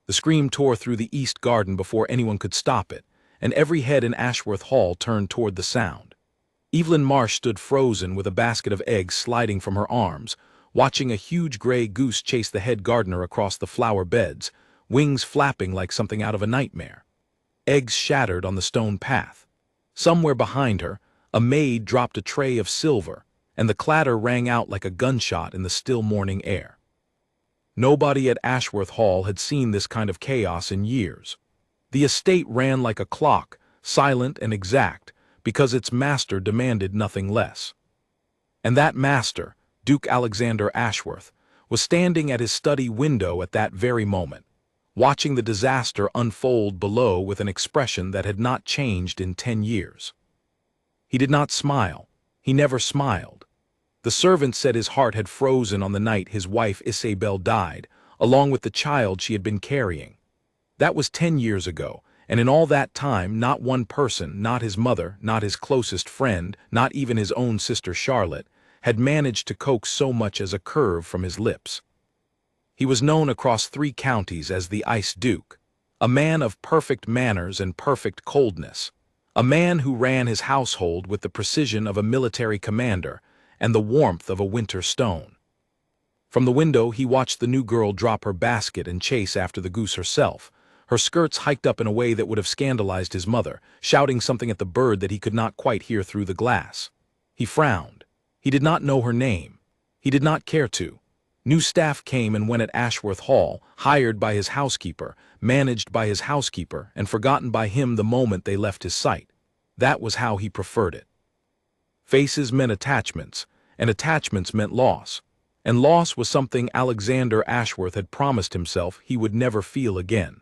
The scream tore through the east garden before anyone could stop it, and every head in Ashworth Hall turned toward the sound. Evelyn Marsh stood frozen with a basket of eggs sliding from her arms, watching a huge gray goose chase the head gardener across the flower beds, wings flapping like something out of a nightmare. Eggs shattered on the stone path. Somewhere behind her, a maid dropped a tray of silver, and the clatter rang out like a gunshot in the still morning air. Nobody at Ashworth Hall had seen this kind of chaos in years. The estate ran like a clock, silent and exact, because its master demanded nothing less. And that master, Duke Alexander Ashworth, was standing at his study window at that very moment, watching the disaster unfold below with an expression that had not changed in 10 years. He did not smile. He never smiled. The servant said his heart had frozen on the night his wife Isabel died, along with the child she had been carrying. That was 10 years ago, and in all that time not one person, not his mother, not his closest friend, not even his own sister Charlotte, had managed to coax so much as a curve from his lips. He was known across 3 counties as the Ice Duke, a man of perfect manners and perfect coldness, a man who ran his household with the precision of a military commander and the warmth of a winter stone. From the window he watched the new girl drop her basket and chase after the goose herself, her skirts hiked up in a way that would have scandalized his mother, shouting something at the bird that he could not quite hear through the glass. He frowned. He did not know her name. He did not care to. New staff came and went at Ashworth Hall, hired by his housekeeper, managed by his housekeeper, and forgotten by him the moment they left his sight. That was how he preferred it. Faces meant attachments, and attachments meant loss. And loss was something Alexander Ashworth had promised himself he would never feel again.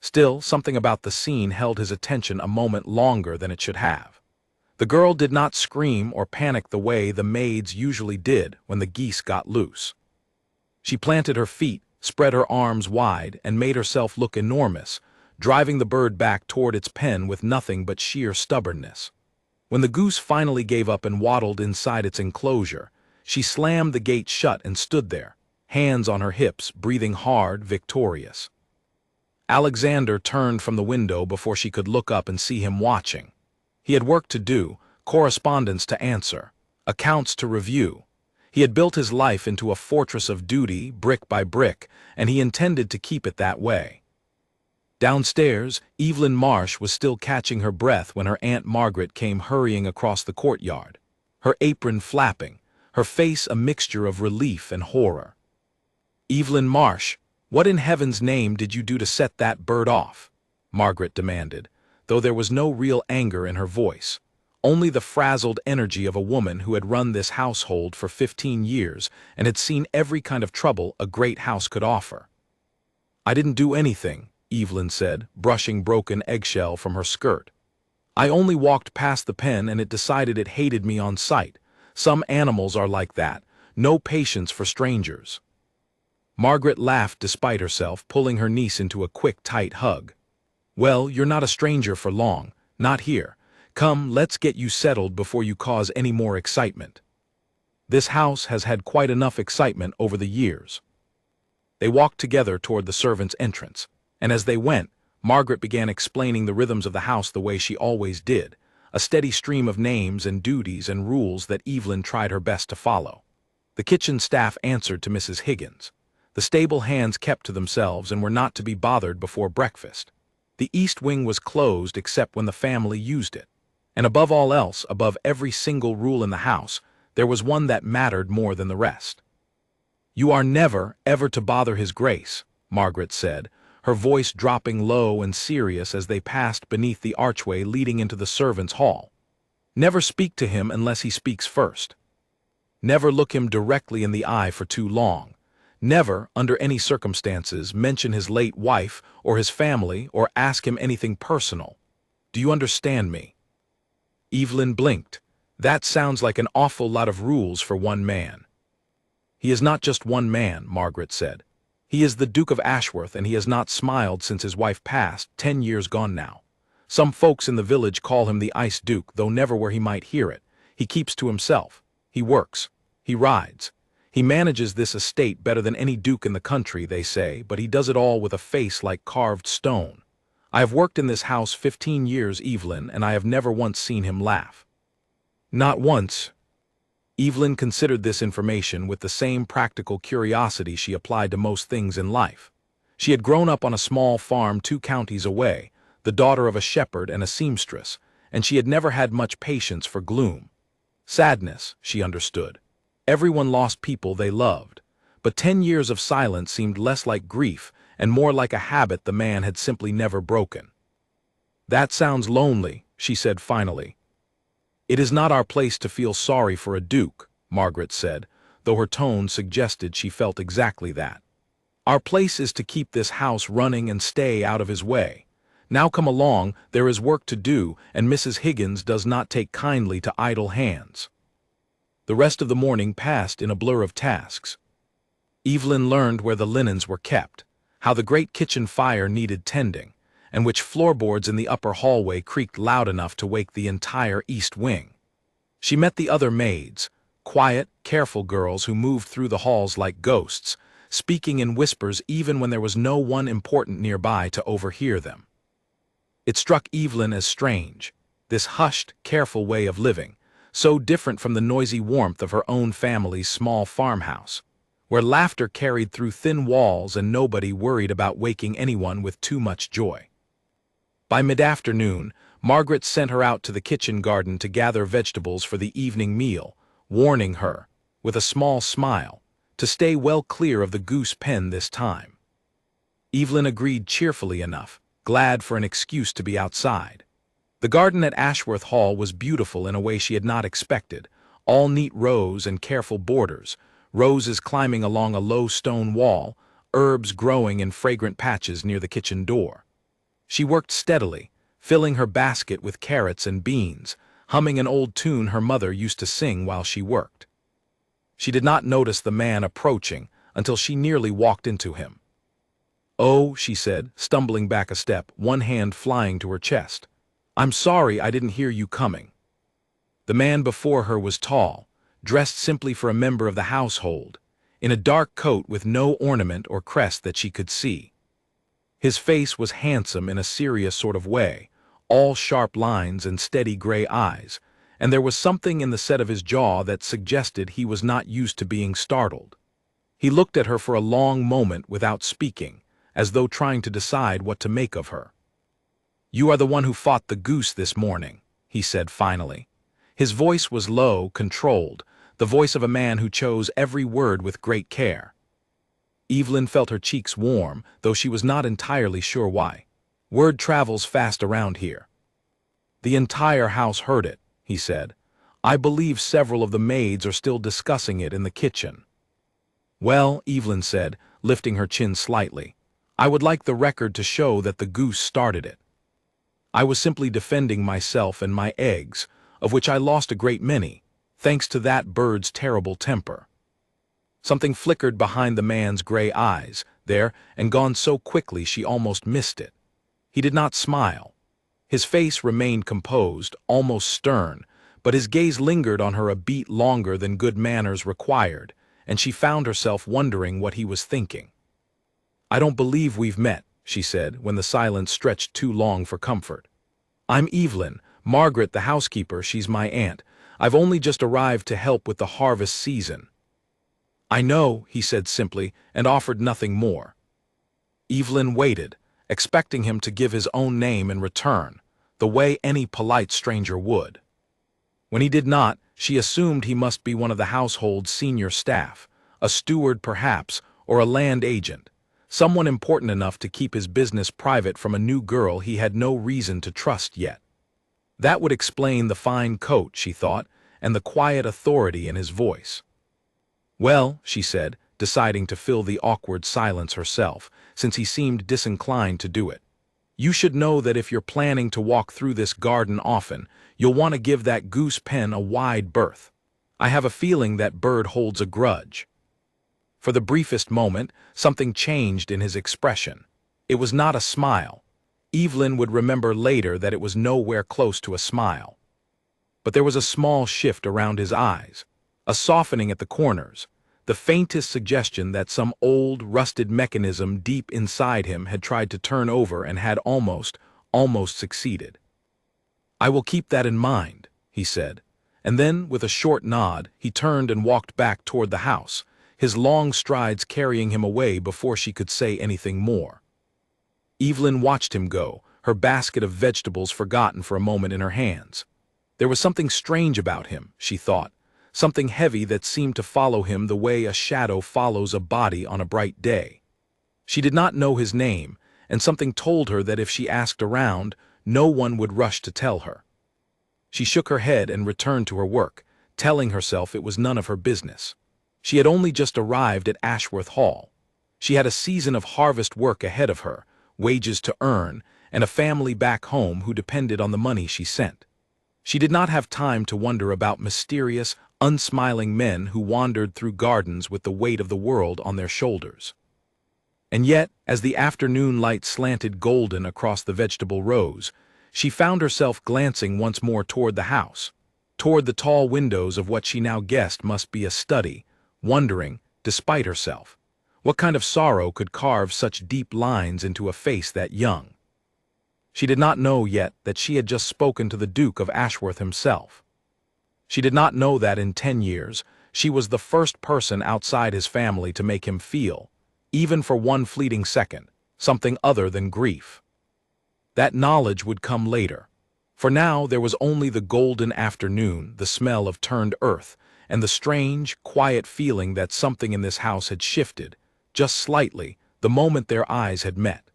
Still, something about the scene held his attention a moment longer than it should have. The girl did not scream or panic the way the maids usually did when the geese got loose. She planted her feet, spread her arms wide, and made herself look enormous, driving the bird back toward its pen with nothing but sheer stubbornness. When the goose finally gave up and waddled inside its enclosure, she slammed the gate shut and stood there, hands on her hips, breathing hard, victorious. Alexander turned from the window before she could look up and see him watching. He had work to do, correspondence to answer, accounts to review. He had built his life into a fortress of duty, brick by brick, and he intended to keep it that way. Downstairs, Evelyn Marsh was still catching her breath when her Aunt Margaret came hurrying across the courtyard, her apron flapping, her face a mixture of relief and horror. "Evelyn Marsh, what in heaven's name did you do to set that bird off?" Margaret demanded, though there was no real anger in her voice, only the frazzled energy of a woman who had run this household for 15 years and had seen every kind of trouble a great house could offer. "I didn't do anything," Evelyn said, brushing broken eggshell from her skirt. "I only walked past the pen and it decided it hated me on sight. Some animals are like that, no patience for strangers." Margaret laughed despite herself, pulling her niece into a quick, tight hug. "Well, you're not a stranger for long, not here. Come, let's get you settled before you cause any more excitement. This house has had quite enough excitement over the years." They walked together toward the servants' entrance, and as they went, Margaret began explaining the rhythms of the house the way she always did, a steady stream of names and duties and rules that Evelyn tried her best to follow. The kitchen staff answered to Mrs. Higgins. The stable hands kept to themselves and were not to be bothered before breakfast. The east wing was closed except when the family used it. And above all else, above every single rule in the house, there was one that mattered more than the rest. "You are never, ever to bother His Grace," Margaret said, her voice dropping low and serious as they passed beneath the archway leading into the servants' hall. "Never speak to him unless he speaks first. Never look him directly in the eye for too long. Never, under any circumstances, mention his late wife or his family or ask him anything personal. Do you understand me?" Evelyn blinked. "That sounds like an awful lot of rules for one man." "He is not just one man," Margaret said. "He is the Duke of Ashworth, and he has not smiled since his wife passed, 10 years gone now. Some folks in the village call him the Ice Duke, though never where he might hear it. He keeps to himself. He works. He rides. He manages this estate better than any duke in the country, they say, but he does it all with a face like carved stone. I have worked in this house 15 years, Evelyn, and I have never once seen him laugh. Not once. Evelyn considered this information with the same practical curiosity she applied to most things in life. She had grown up on a small farm 2 counties away, the daughter of a shepherd and a seamstress, and she had never had much patience for gloom. Sadness, she understood. Everyone lost people they loved, but 10 years of silence seemed less like grief and more like a habit the man had simply never broken. "That sounds lonely," she said finally. "It is not our place to feel sorry for a duke," Margaret said, though her tone suggested she felt exactly that. "Our place is to keep this house running and stay out of his way. Now come along, there is work to do, and Mrs. Higgins does not take kindly to idle hands." The rest of the morning passed in a blur of tasks. Evelyn learned where the linens were kept, how the great kitchen fire needed tending, and which floorboards in the upper hallway creaked loud enough to wake the entire east wing. She met the other maids, quiet, careful girls who moved through the halls like ghosts, speaking in whispers even when there was no one important nearby to overhear them. It struck Evelyn as strange, this hushed, careful way of living, so different from the noisy warmth of her own family's small farmhouse, where laughter carried through thin walls and nobody worried about waking anyone with too much joy. By mid-afternoon, Margaret sent her out to the kitchen garden to gather vegetables for the evening meal, warning her, with a small smile, to stay well clear of the goose pen this time. Evelyn agreed cheerfully enough, glad for an excuse to be outside. The garden at Ashworth Hall was beautiful in a way she had not expected, all neat rows and careful borders, roses climbing along a low stone wall, herbs growing in fragrant patches near the kitchen door. She worked steadily, filling her basket with carrots and beans, humming an old tune her mother used to sing while she worked. She did not notice the man approaching until she nearly walked into him. "Oh," she said, stumbling back a step, one hand flying to her chest. "I'm sorry I didn't hear you coming." The man before her was tall, dressed simply for a member of the household, in a dark coat with no ornament or crest that she could see. His face was handsome in a serious sort of way, all sharp lines and steady gray eyes, and there was something in the set of his jaw that suggested he was not used to being startled. He looked at her for a long moment without speaking, as though trying to decide what to make of her. "You are the one who fought the goose this morning," he said finally. His voice was low, controlled, the voice of a man who chose every word with great care. Evelyn felt her cheeks warm, though she was not entirely sure why. "Word travels fast around here." "The entire house heard it," he said. "I believe several of the maids are still discussing it in the kitchen." "Well," Evelyn said, lifting her chin slightly, "I would like the record to show that the goose started it. I was simply defending myself and my eggs, of which I lost a great many, thanks to that bird's terrible temper." Something flickered behind the man's gray eyes, there, and gone so quickly she almost missed it. He did not smile. His face remained composed, almost stern, but his gaze lingered on her a beat longer than good manners required, and she found herself wondering what he was thinking. "I don't believe we've met," she said, when the silence stretched too long for comfort. "I'm Evelyn, Margaret the housekeeper, she's my aunt. I've only just arrived to help with the harvest season." "I know," he said simply, and offered nothing more. Evelyn waited, expecting him to give his own name in return, the way any polite stranger would. When he did not, she assumed he must be one of the household's senior staff, a steward perhaps, or a land agent, someone important enough to keep his business private from a new girl he had no reason to trust yet. That would explain the fine coat, she thought, and the quiet authority in his voice. "Well," she said, deciding to fill the awkward silence herself, since he seemed disinclined to do it, "you should know that if you're planning to walk through this garden often, you'll want to give that goose pen a wide berth. I have a feeling that bird holds a grudge." For the briefest moment, something changed in his expression. It was not a smile. Evelyn would remember later that it was nowhere close to a smile. But there was a small shift around his eyes, a softening at the corners, the faintest suggestion that some old, rusted mechanism deep inside him had tried to turn over and had almost succeeded. "I will keep that in mind," he said, and then, with a short nod, he turned and walked back toward the house, his long strides carrying him away before she could say anything more. Evelyn watched him go, her basket of vegetables forgotten for a moment in her hands. There was something strange about him, she thought, something heavy that seemed to follow him the way a shadow follows a body on a bright day. She did not know his name, and something told her that if she asked around, no one would rush to tell her. She shook her head and returned to her work, telling herself it was none of her business. She had only just arrived at Ashworth Hall. She had a season of harvest work ahead of her, wages to earn, and a family back home who depended on the money she sent. She did not have time to wonder about mysterious, unsmiling men who wandered through gardens with the weight of the world on their shoulders. And yet, as the afternoon light slanted golden across the vegetable rows, she found herself glancing once more toward the house, toward the tall windows of what she now guessed must be a study, wondering, despite herself, what kind of sorrow could carve such deep lines into a face that young. She did not know yet that she had just spoken to the Duke of Ashworth himself. She did not know that in 10 years she was the first person outside his family to make him feel, even for one fleeting second, something other than grief. That knowledge would come later. For now there was only the golden afternoon, the smell of turned earth, and the strange, quiet feeling that something in this house had shifted, just slightly, the moment their eyes had met.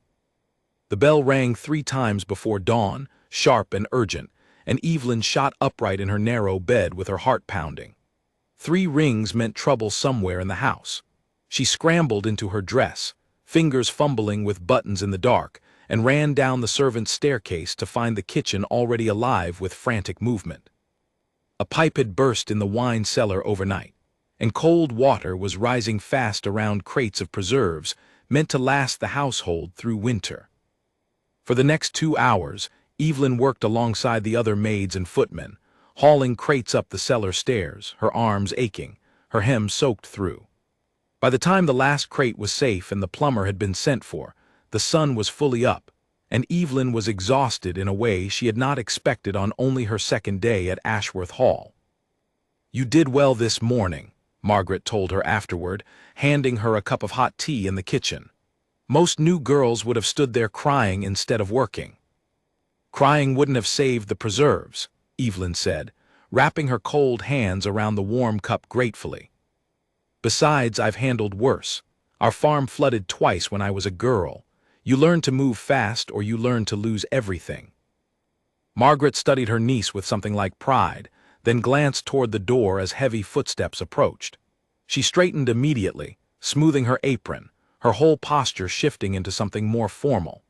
The bell rang 3 times before dawn, sharp and urgent, and Evelyn shot upright in her narrow bed with her heart pounding. 3 rings meant trouble somewhere in the house. She scrambled into her dress, fingers fumbling with buttons in the dark, and ran down the servants' staircase to find the kitchen already alive with frantic movement. A pipe had burst in the wine cellar overnight, and cold water was rising fast around crates of preserves meant to last the household through winter. For the next 2 hours, Evelyn worked alongside the other maids and footmen, hauling crates up the cellar stairs, her arms aching, her hem soaked through. By the time the last crate was safe and the plumber had been sent for, the sun was fully up, and Evelyn was exhausted in a way she had not expected on only her second day at Ashworth Hall. "You did well this morning," Margaret told her afterward, handing her a cup of hot tea in the kitchen. "Most new girls would have stood there crying instead of working." "Crying wouldn't have saved the preserves," Evelyn said, wrapping her cold hands around the warm cup gratefully. "Besides, I've handled worse. Our farm flooded twice when I was a girl. You learn to move fast or you learn to lose everything." Margaret studied her niece with something like pride, then glanced toward the door as heavy footsteps approached. She straightened immediately, smoothing her apron, her whole posture shifting into something more formal.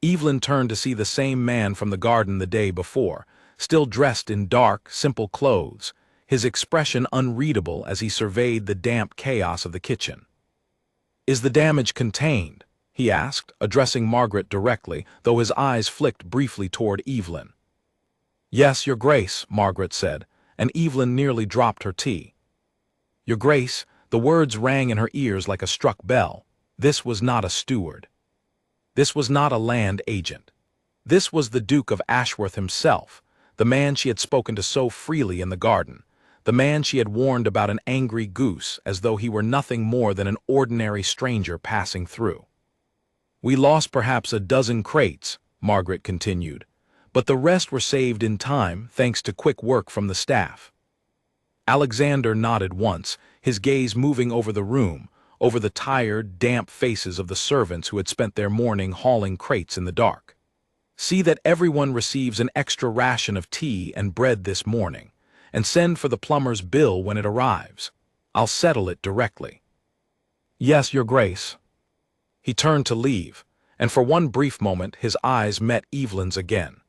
Evelyn turned to see the same man from the garden the day before, still dressed in dark, simple clothes, his expression unreadable as he surveyed the damp chaos of the kitchen. "Is the damage contained?" he asked, addressing Margaret directly, though his eyes flicked briefly toward Evelyn. "Yes, Your Grace," Margaret said, and Evelyn nearly dropped her tea. Your Grace, the words rang in her ears like a struck bell. This was not a steward. This was not a land agent. This was the Duke of Ashworth himself, the man she had spoken to so freely in the garden, the man she had warned about an angry goose as though he were nothing more than an ordinary stranger passing through. "We lost perhaps a dozen crates," Margaret continued, "but the rest were saved in time thanks to quick work from the staff." Alexander nodded once, his gaze moving over the room, over the tired, damp faces of the servants who had spent their morning hauling crates in the dark. "See that everyone receives an extra ration of tea and bread this morning, and send for the plumber's bill when it arrives. I'll settle it directly." "Yes, Your Grace." He turned to leave, and for one brief moment his eyes met Evelyn's again.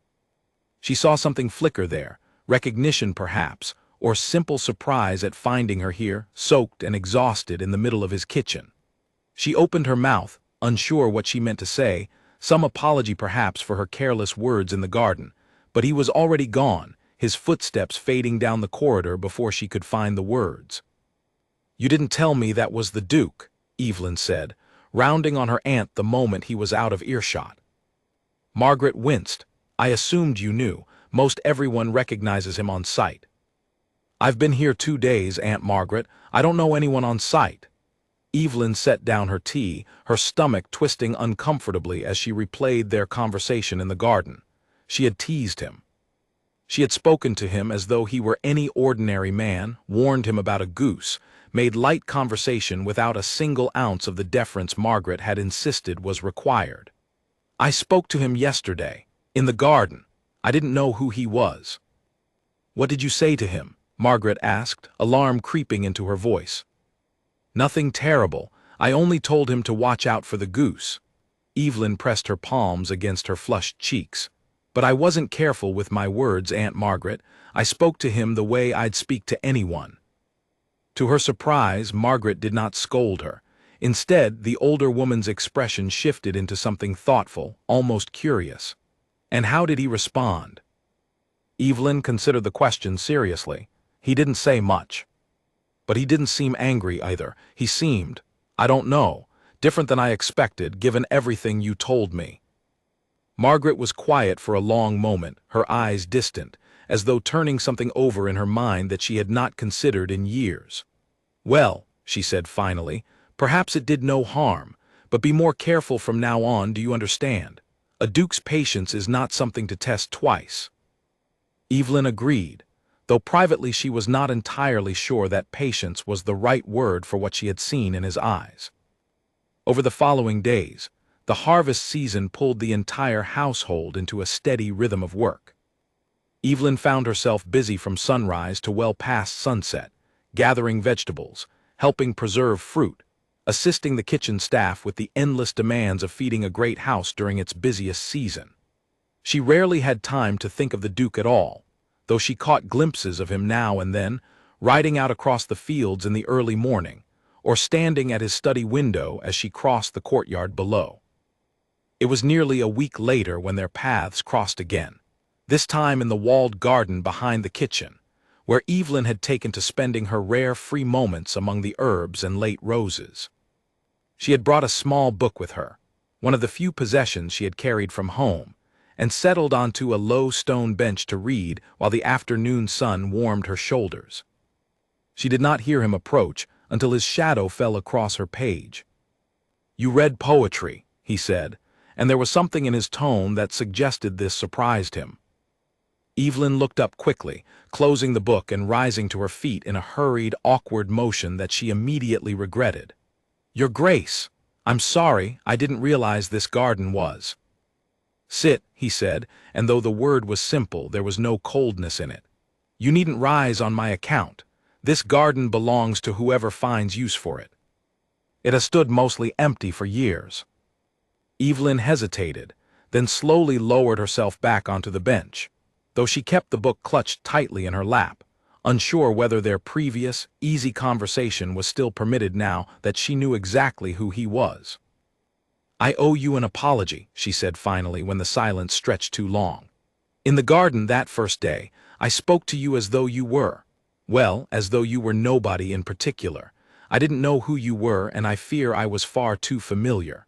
She saw something flicker there, recognition perhaps, or simple surprise at finding her here, soaked and exhausted in the middle of his kitchen. She opened her mouth, unsure what she meant to say, some apology perhaps for her careless words in the garden, but he was already gone, his footsteps fading down the corridor before she could find the words. You didn't tell me that was the Duke, Evelyn said, rounding on her aunt the moment he was out of earshot. Margaret winced. I assumed you knew. Most everyone recognizes him on sight. I've been here 2 days, Aunt Margaret. I don't know anyone on sight. Evelyn set down her tea, her stomach twisting uncomfortably as she replayed their conversation in the garden. She had teased him. She had spoken to him as though he were any ordinary man, warned him about a goose, made light conversation without a single ounce of the deference Margaret had insisted was required. I spoke to him yesterday, in the garden. I didn't know who he was. What did you say to him? Margaret asked, alarm creeping into her voice. Nothing terrible. I only told him to watch out for the goose. Evelyn pressed her palms against her flushed cheeks. But I wasn't careful with my words, Aunt Margaret. I spoke to him the way I'd speak to anyone. To her surprise, Margaret did not scold her. Instead, the older woman's expression shifted into something thoughtful, almost curious. And how did he respond? Evelyn considered the question seriously. He didn't say much. But he didn't seem angry either. He seemed, I don't know, different than I expected, given everything you told me. Margaret was quiet for a long moment, her eyes distant, as though turning something over in her mind that she had not considered in years. Well, she said finally, perhaps it did no harm, but be more careful from now on, do you understand? A duke's patience is not something to test twice. Evelyn agreed, though privately she was not entirely sure that patience was the right word for what she had seen in his eyes. Over the following days, the harvest season pulled the entire household into a steady rhythm of work. Evelyn found herself busy from sunrise to well past sunset, gathering vegetables, helping preserve fruit, assisting the kitchen staff with the endless demands of feeding a great house during its busiest season. She rarely had time to think of the Duke at all, though she caught glimpses of him now and then, riding out across the fields in the early morning, or standing at his study window as she crossed the courtyard below. It was nearly a week later when their paths crossed again, this time in the walled garden behind the kitchen, where Evelyn had taken to spending her rare free moments among the herbs and late roses. She had brought a small book with her, one of the few possessions she had carried from home, and settled onto a low stone bench to read while the afternoon sun warmed her shoulders. She did not hear him approach until his shadow fell across her page. You read poetry, he said, and there was something in his tone that suggested this surprised him. Evelyn looked up quickly, closing the book and rising to her feet in a hurried, awkward motion that she immediately regretted. Your Grace, I'm sorry, I didn't realize this garden was. Sit, he said, and though the word was simple, there was no coldness in it. You needn't rise on my account. This garden belongs to whoever finds use for it. It has stood mostly empty for years. Evelyn hesitated, then slowly lowered herself back onto the bench, though she kept the book clutched tightly in her lap, unsure whether their previous, easy conversation was still permitted now that she knew exactly who he was. I owe you an apology, she said finally when the silence stretched too long. In the garden that first day, I spoke to you as though you were. Well, as though you were nobody in particular. I didn't know who you were, and I fear I was far too familiar.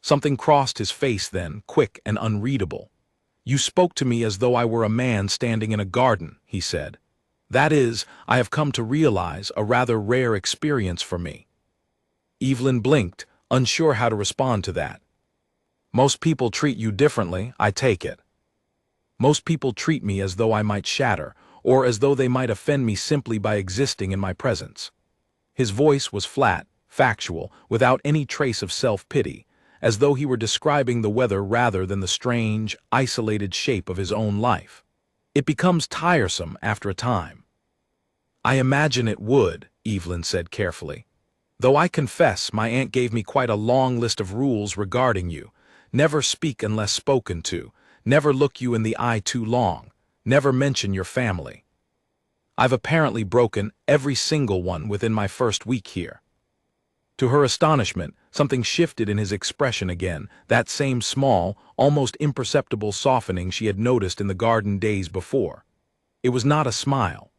Something crossed his face then, quick and unreadable. You spoke to me as though I were a man standing in a garden, he said. That is, I have come to realize, a rather rare experience for me. Evelyn blinked, unsure how to respond to that. Most people treat you differently, I take it. Most people treat me as though I might shatter, or as though they might offend me simply by existing in my presence. His voice was flat, factual, without any trace of self-pity, as though he were describing the weather rather than the strange, isolated shape of his own life. It becomes tiresome after a time. I imagine it would, Evelyn said carefully. Though I confess my aunt gave me quite a long list of rules regarding you. Never speak unless spoken to, never look you in the eye too long, never mention your family. I've apparently broken every single one within my first week here. To her astonishment, something shifted in his expression again, that same small, almost imperceptible softening she had noticed in the garden days before. It was not a smile.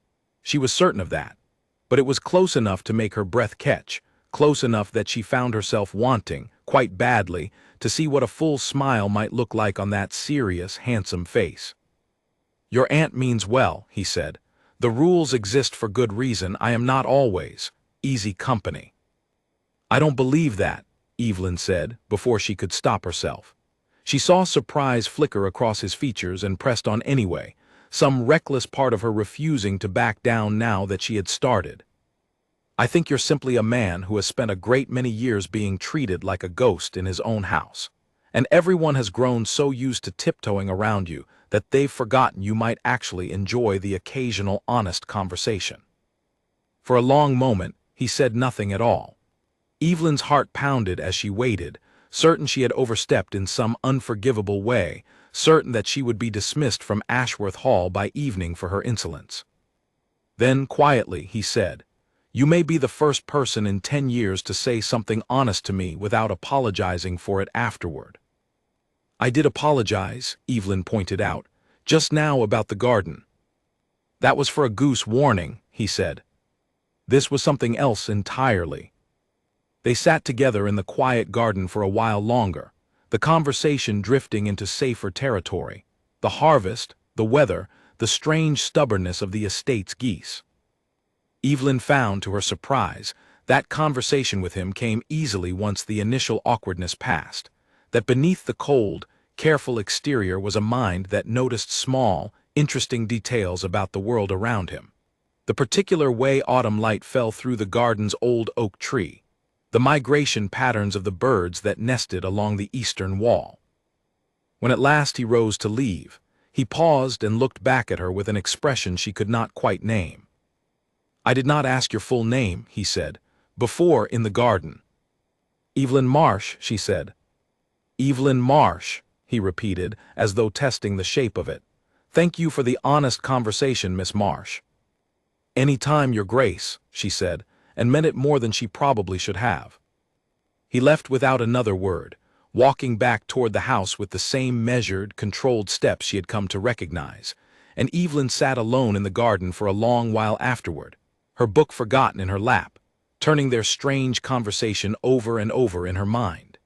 She was certain of that. But it was close enough to make her breath catch, close enough that she found herself wanting, quite badly, to see what a full smile might look like on that serious, handsome face. "Your aunt means well," he said. "The rules exist for good reason. I am not always easy company." "I don't believe that," Evelyn said, before she could stop herself. She saw surprise flicker across his features and pressed on anyway, some reckless part of her refusing to back down now that she had started. "I think you're simply a man who has spent a great many years being treated like a ghost in his own house, and everyone has grown so used to tiptoeing around you that they've forgotten you might actually enjoy the occasional honest conversation." For a long moment, he said nothing at all. Evelyn's heart pounded as she waited, certain she had overstepped in some unforgivable way, certain that she would be dismissed from Ashworth Hall by evening for her insolence. Then, quietly, he said, "You may be the first person in 10 years to say something honest to me without apologizing for it afterward." "I did apologize," Evelyn pointed out, "just now about the garden." "That was for a goose warning," he said. This was something else entirely. They sat together in the quiet garden for a while longer, the conversation drifting into safer territory: the harvest, the weather, the strange stubbornness of the estate's geese. Evelyn found, to her surprise, that conversation with him came easily once the initial awkwardness passed, that beneath the cold, careful exterior was a mind that noticed small, interesting details about the world around him. The particular way autumn light fell through the garden's old oak tree, the migration patterns of the birds that nested along the eastern wall. When at last he rose to leave, he paused and looked back at her with an expression she could not quite name. "I did not ask your full name," he said, "before in the garden." "Evelyn Marsh," she said. "Evelyn Marsh," he repeated, as though testing the shape of it. "Thank you for the honest conversation, Miss Marsh." "Any time, Your Grace," she said, and meant it more than she probably should have. He left without another word, walking back toward the house with the same measured, controlled steps she had come to recognize, and Evelyn sat alone in the garden for a long while afterward, her book forgotten in her lap, turning their strange conversation over and over in her mind.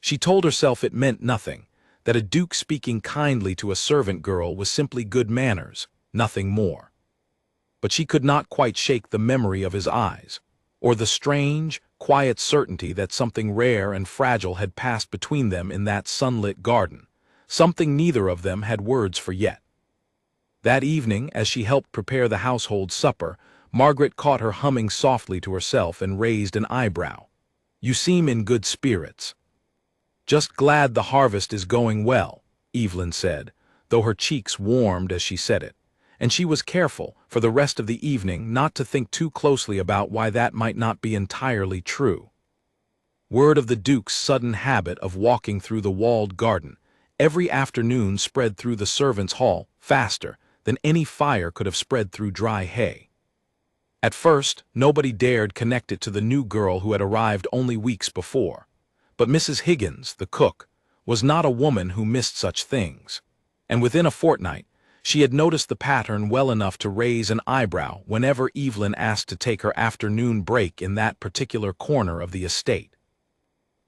She told herself it meant nothing, that a duke speaking kindly to a servant girl was simply good manners, nothing more. But she could not quite shake the memory of his eyes, or the strange, quiet certainty that something rare and fragile had passed between them in that sunlit garden, something neither of them had words for yet. That evening, as she helped prepare the household supper, Margaret caught her humming softly to herself and raised an eyebrow. "You seem in good spirits." "Just glad the harvest is going well," Evelyn said, though her cheeks warmed as she said it, and she was careful, for the rest of the evening, not to think too closely about why that might not be entirely true. Word of the Duke's sudden habit of walking through the walled garden every afternoon spread through the servants' hall faster than any fire could have spread through dry hay. At first, nobody dared connect it to the new girl who had arrived only weeks before, but Mrs. Higgins, the cook, was not a woman who missed such things, and within a fortnight, she had noticed the pattern well enough to raise an eyebrow whenever Evelyn asked to take her afternoon break in that particular corner of the estate.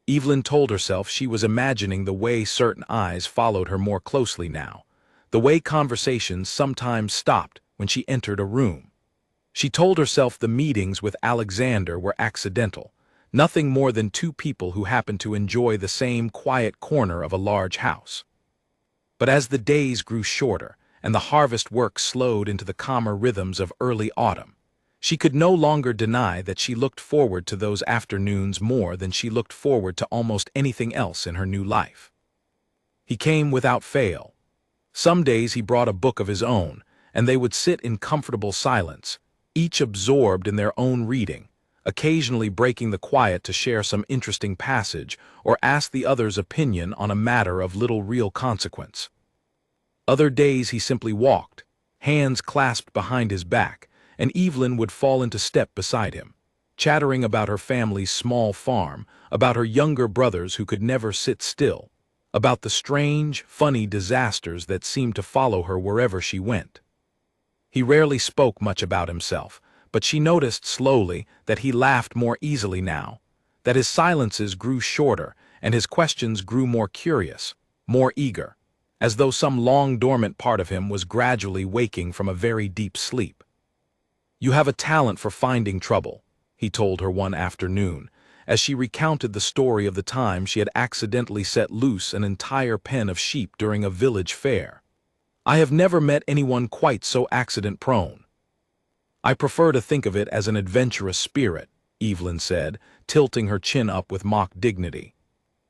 Evelyn told herself she was imagining the way certain eyes followed her more closely now, the way conversations sometimes stopped when she entered a room. She told herself the meetings with Alexander were accidental, nothing more than two people who happened to enjoy the same quiet corner of a large house. But as the days grew shorter, and the harvest work slowed into the calmer rhythms of early autumn, she could no longer deny that she looked forward to those afternoons more than she looked forward to almost anything else in her new life. He came without fail. Some days he brought a book of his own, and they would sit in comfortable silence, each absorbed in their own reading, occasionally breaking the quiet to share some interesting passage or ask the other's opinion on a matter of little real consequence. Other days he simply walked, hands clasped behind his back, and Evelyn would fall into step beside him, chattering about her family's small farm, about her younger brothers who could never sit still, about the strange, funny disasters that seemed to follow her wherever she went. He rarely spoke much about himself, but she noticed slowly that he laughed more easily now, that his silences grew shorter and his questions grew more curious, more eager, as though some long-dormant part of him was gradually waking from a very deep sleep. "You have a talent for finding trouble," he told her one afternoon, as she recounted the story of the time she had accidentally set loose an entire pen of sheep during a village fair. "I have never met anyone quite so accident-prone." "I prefer to think of it as an adventurous spirit," Evelyn said, tilting her chin up with mock dignity.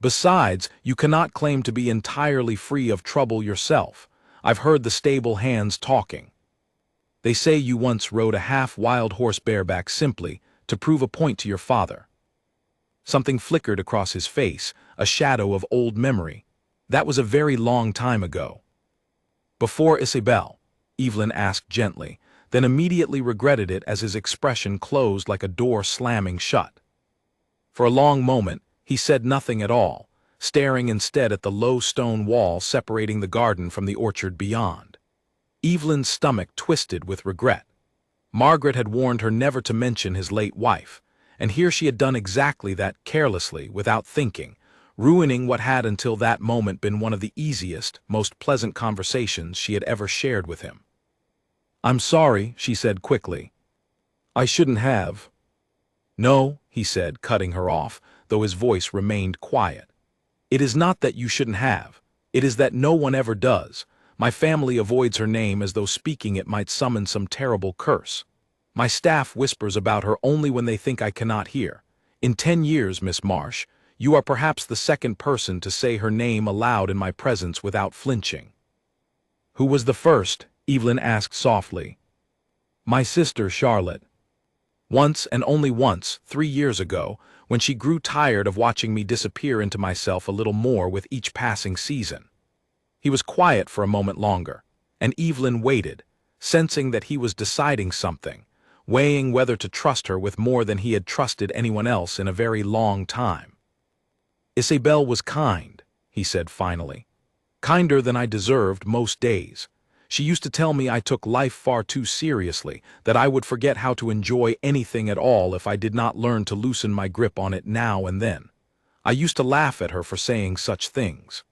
"Besides, you cannot claim to be entirely free of trouble yourself. I've heard the stable hands talking. They say you once rode a half-wild horse bareback simply to prove a point to your father." Something flickered across his face, a shadow of old memory. "That was a very long time ago." "Before Isabel?" Evelyn asked gently, then immediately regretted it as his expression closed like a door slamming shut. For a long moment, he said nothing at all, staring instead at the low stone wall separating the garden from the orchard beyond. Evelyn's stomach twisted with regret. Margaret had warned her never to mention his late wife, and here she had done exactly that carelessly, without thinking, ruining what had until that moment been one of the easiest, most pleasant conversations she had ever shared with him. "I'm sorry," she said quickly. "I shouldn't have." "No," he said, cutting her off, though his voice remained quiet. "It is not that you shouldn't have. It is that no one ever does. My family avoids her name as though speaking it might summon some terrible curse. My staff whispers about her only when they think I cannot hear. In 10 years, Miss Marsh, you are perhaps the second person to say her name aloud in my presence without flinching." "Who was the first?" Evelyn asked softly. "My sister Charlotte. Once and only once, 3 years ago, when she grew tired of watching me disappear into myself a little more with each passing season." He was quiet for a moment longer, and Evelyn waited, sensing that he was deciding something, weighing whether to trust her with more than he had trusted anyone else in a very long time. "Isabel was kind," he said finally. "Kinder than I deserved most days. She used to tell me I took life far too seriously, that I would forget how to enjoy anything at all if I did not learn to loosen my grip on it now and then. I used to laugh at her for saying such things.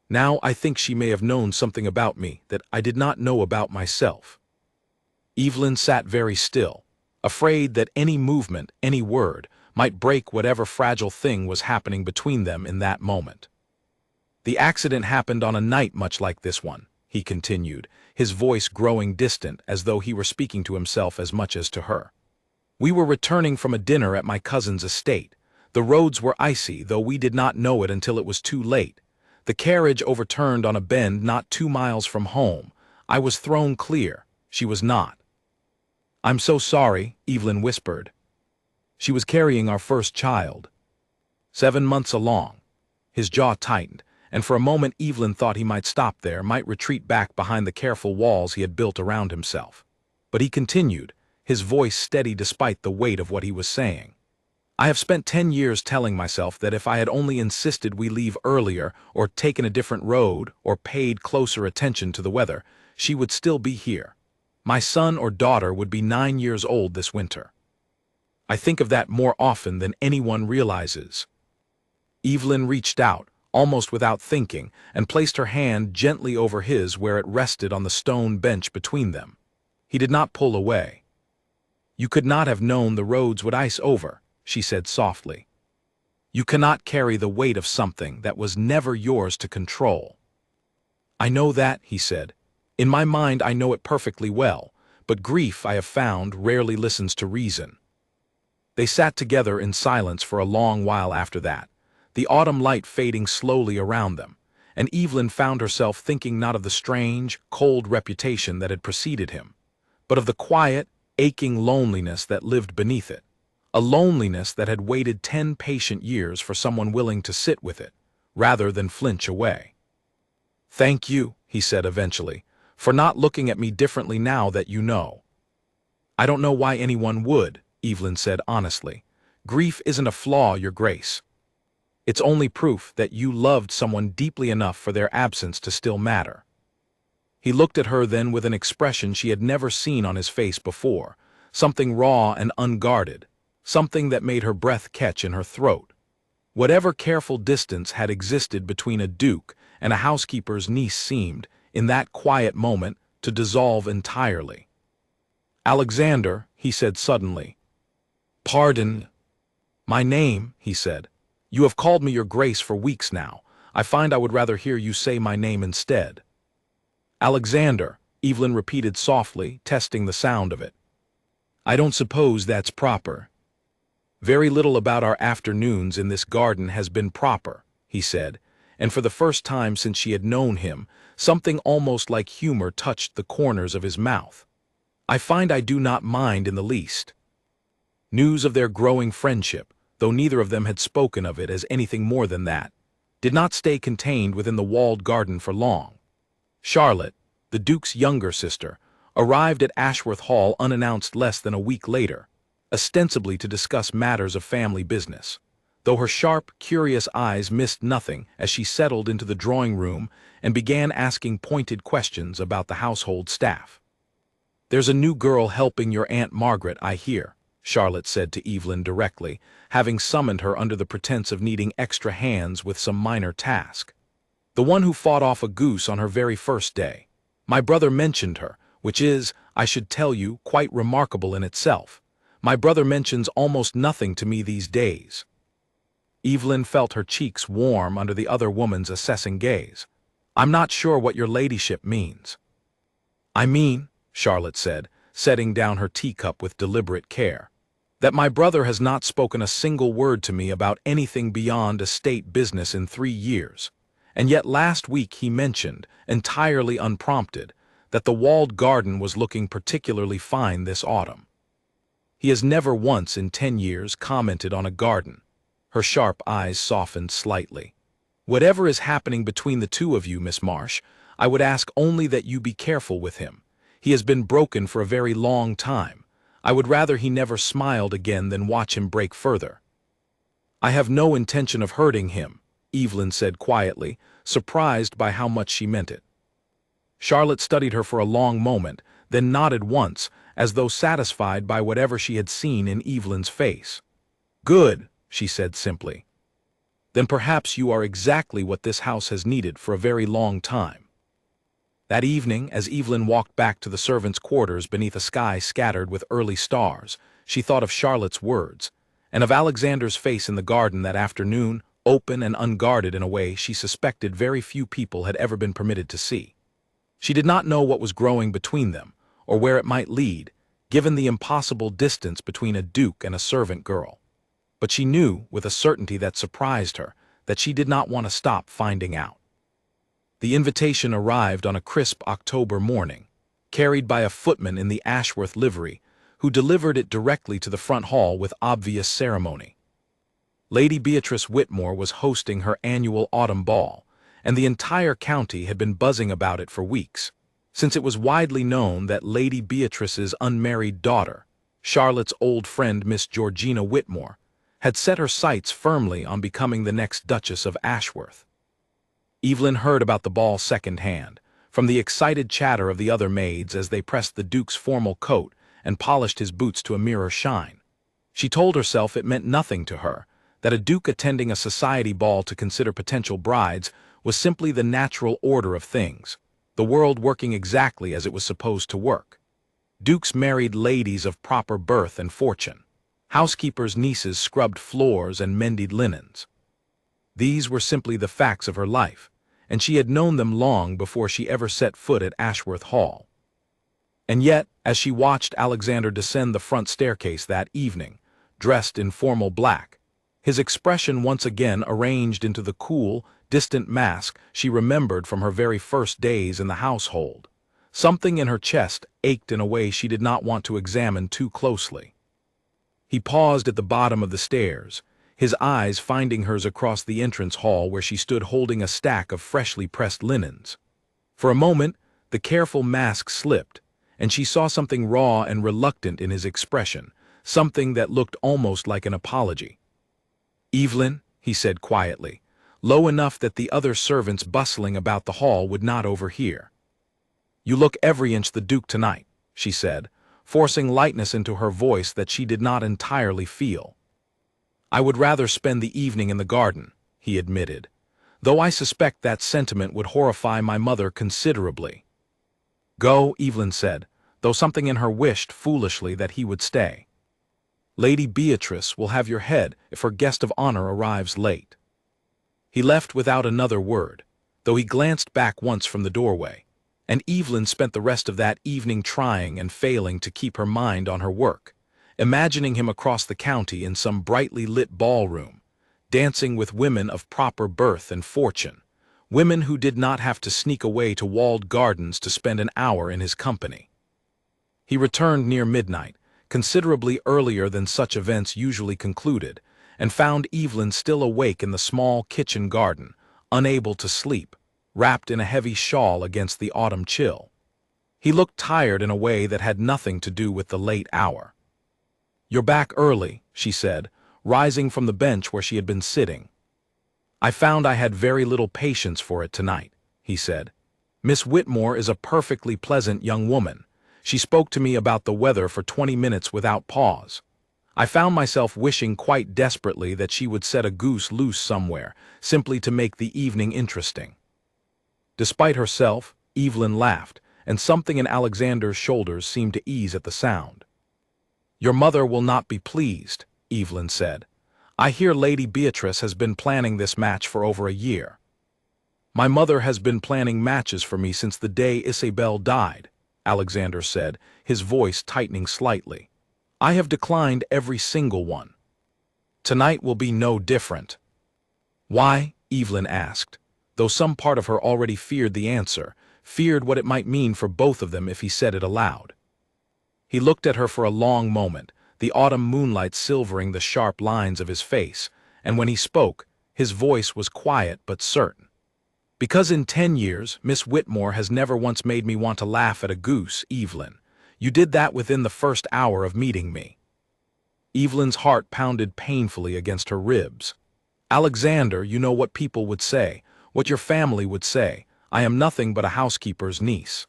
Now I think she may have known something about me that I did not know about myself." Evelyn sat very still, afraid that any movement, any word, might break whatever fragile thing was happening between them in that moment. "The accident happened on a night much like this one," he continued, his voice growing distant as though he were speaking to himself as much as to her. "We were returning from a dinner at my cousin's estate. The roads were icy, though we did not know it until it was too late. The carriage overturned on a bend not 2 miles from home. I was thrown clear. She was not." "I'm so sorry," Evelyn whispered. "She was carrying our first child. 7 months along." His jaw tightened, and for a moment Evelyn thought he might stop there, might retreat back behind the careful walls he had built around himself. But he continued, his voice steady despite the weight of what he was saying. "I have spent 10 years telling myself that if I had only insisted we leave earlier, or taken a different road, or paid closer attention to the weather, she would still be here. My son or daughter would be 9 years old this winter. I think of that more often than anyone realizes." Evelyn reached out, almost without thinking, and placed her hand gently over his where it rested on the stone bench between them. He did not pull away. "You could not have known the roads would ice over," she said softly. "You cannot carry the weight of something that was never yours to control." "I know that," he said. "In my mind I know it perfectly well, but grief, I have found, rarely listens to reason." They sat together in silence for a long while after that, the autumn light fading slowly around them, and Evelyn found herself thinking not of the strange, cold reputation that had preceded him, but of the quiet, aching loneliness that lived beneath it. A loneliness that had waited 10 patient years for someone willing to sit with it, rather than flinch away. "Thank you," he said eventually, "for not looking at me differently now that you know." "I don't know why anyone would," Evelyn said honestly. "Grief isn't a flaw, Your Grace. It's only proof that you loved someone deeply enough for their absence to still matter." He looked at her then with an expression she had never seen on his face before, something raw and unguarded, something that made her breath catch in her throat. Whatever careful distance had existed between a duke and a housekeeper's niece seemed, in that quiet moment, to dissolve entirely. "Alexander," he said suddenly. "Pardon." "My name," he said. "You have called me your grace for weeks now. I find I would rather hear you say my name instead." "Alexander," Evelyn repeated softly, testing the sound of it. "I don't suppose that's proper." "Very little about our afternoons in this garden has been proper," he said, and for the first time since she had known him, something almost like humor touched the corners of his mouth. "I find I do not mind in the least." News of their growing friendship, though neither of them had spoken of it as anything more than that, did not stay contained within the walled garden for long. Charlotte, the Duke's younger sister, arrived at Ashworth Hall unannounced less than a week later, ostensibly to discuss matters of family business, though her sharp, curious eyes missed nothing as she settled into the drawing-room and began asking pointed questions about the household staff. "There's a new girl helping your Aunt Margaret, I hear," Charlotte said to Evelyn directly, having summoned her under the pretense of needing extra hands with some minor task. "The one who fought off a goose on her very first day. My brother mentioned her, which is, I should tell you, quite remarkable in itself. My brother mentions almost nothing to me these days." Evelyn felt her cheeks warm under the other woman's assessing gaze. "I'm not sure what your ladyship means." "I mean," Charlotte said, setting down her teacup with deliberate care, "that my brother has not spoken a single word to me about anything beyond estate business in 3 years, and yet last week he mentioned, entirely unprompted, that the walled garden was looking particularly fine this autumn. He has never once in 10 years commented on a garden." Her sharp eyes softened slightly. "Whatever is happening between the two of you, Miss Marsh, I would ask only that you be careful with him. He has been broken for a very long time. I would rather he never smiled again than watch him break further." "I have no intention of hurting him," Evelyn said quietly, surprised by how much she meant it. Charlotte studied her for a long moment, then nodded once, as though satisfied by whatever she had seen in Evelyn's face. "Good," she said simply. "Then perhaps you are exactly what this house has needed for a very long time." That evening, as Evelyn walked back to the servants' quarters beneath a sky scattered with early stars, she thought of Charlotte's words, and of Alexander's face in the garden that afternoon, open and unguarded in a way she suspected very few people had ever been permitted to see. She did not know what was growing between them, or where it might lead, given the impossible distance between a duke and a servant girl. But she knew, with a certainty that surprised her, that she did not want to stop finding out. The invitation arrived on a crisp October morning, carried by a footman in the Ashworth livery, who delivered it directly to the front hall with obvious ceremony. Lady Beatrice Whitmore was hosting her annual autumn ball, and the entire county had been buzzing about it for weeks, since it was widely known that Lady Beatrice's unmarried daughter, Charlotte's old friend Miss Georgina Whitmore, had set her sights firmly on becoming the next Duchess of Ashworth. Evelyn heard about the ball secondhand, from the excited chatter of the other maids as they pressed the Duke's formal coat and polished his boots to a mirror shine. She told herself it meant nothing to her, that a duke attending a society ball to consider potential brides was simply the natural order of things, the world working exactly as it was supposed to work. Dukes married ladies of proper birth and fortune. Housekeepers' nieces scrubbed floors and mended linens. These were simply the facts of her life, and she had known them long before she ever set foot at Ashworth Hall. And yet, as she watched Alexander descend the front staircase that evening, dressed in formal black, his expression once again arranged into the cool, distant mask she remembered from her very first days in the household, something in her chest ached in a way she did not want to examine too closely. He paused at the bottom of the stairs, his eyes finding hers across the entrance hall where she stood holding a stack of freshly pressed linens. For a moment, the careful mask slipped, and she saw something raw and reluctant in his expression, something that looked almost like an apology. "Evelyn," he said quietly, low enough that the other servants bustling about the hall would not overhear. "You look every inch the Duke tonight," she said, forcing lightness into her voice that she did not entirely feel. "I would rather spend the evening in the garden," he admitted, "though I suspect that sentiment would horrify my mother considerably." "Go," Evelyn said, though something in her wished foolishly that he would stay. "Lady Beatrice will have your head if her guest of honor arrives late." He left without another word, though he glanced back once from the doorway, and Evelyn spent the rest of that evening trying and failing to keep her mind on her work, imagining him across the county in some brightly lit ballroom, dancing with women of proper birth and fortune, women who did not have to sneak away to walled gardens to spend an hour in his company. He returned near midnight, considerably earlier than such events usually concluded, and found Evelyn still awake in the small kitchen garden, unable to sleep, wrapped in a heavy shawl against the autumn chill. He looked tired in a way that had nothing to do with the late hour. "You're back early," she said, rising from the bench where she had been sitting. "I found I had very little patience for it tonight," he said. "Miss Whitmore is a perfectly pleasant young woman. She spoke to me about the weather for 20 minutes without pause. I found myself wishing quite desperately that she would set a goose loose somewhere, simply to make the evening interesting." Despite herself, Evelyn laughed, and something in Alexander's shoulders seemed to ease at the sound. "Your mother will not be pleased," Evelyn said. "I hear Lady Beatrice has been planning this match for over a year." "My mother has been planning matches for me since the day Isabel died," Alexander said, his voice tightening slightly. "I have declined every single one. Tonight will be no different." "Why?" Evelyn asked, though some part of her already feared the answer, feared what it might mean for both of them if he said it aloud. He looked at her for a long moment, the autumn moonlight silvering the sharp lines of his face, and when he spoke, his voice was quiet but certain. "Because in 10 years, Miss Whitmore has never once made me want to laugh at a goose, Evelyn. You did that within the first hour of meeting me." Evelyn's heart pounded painfully against her ribs. "Alexander, you know what people would say, what your family would say. I am nothing but a housekeeper's niece.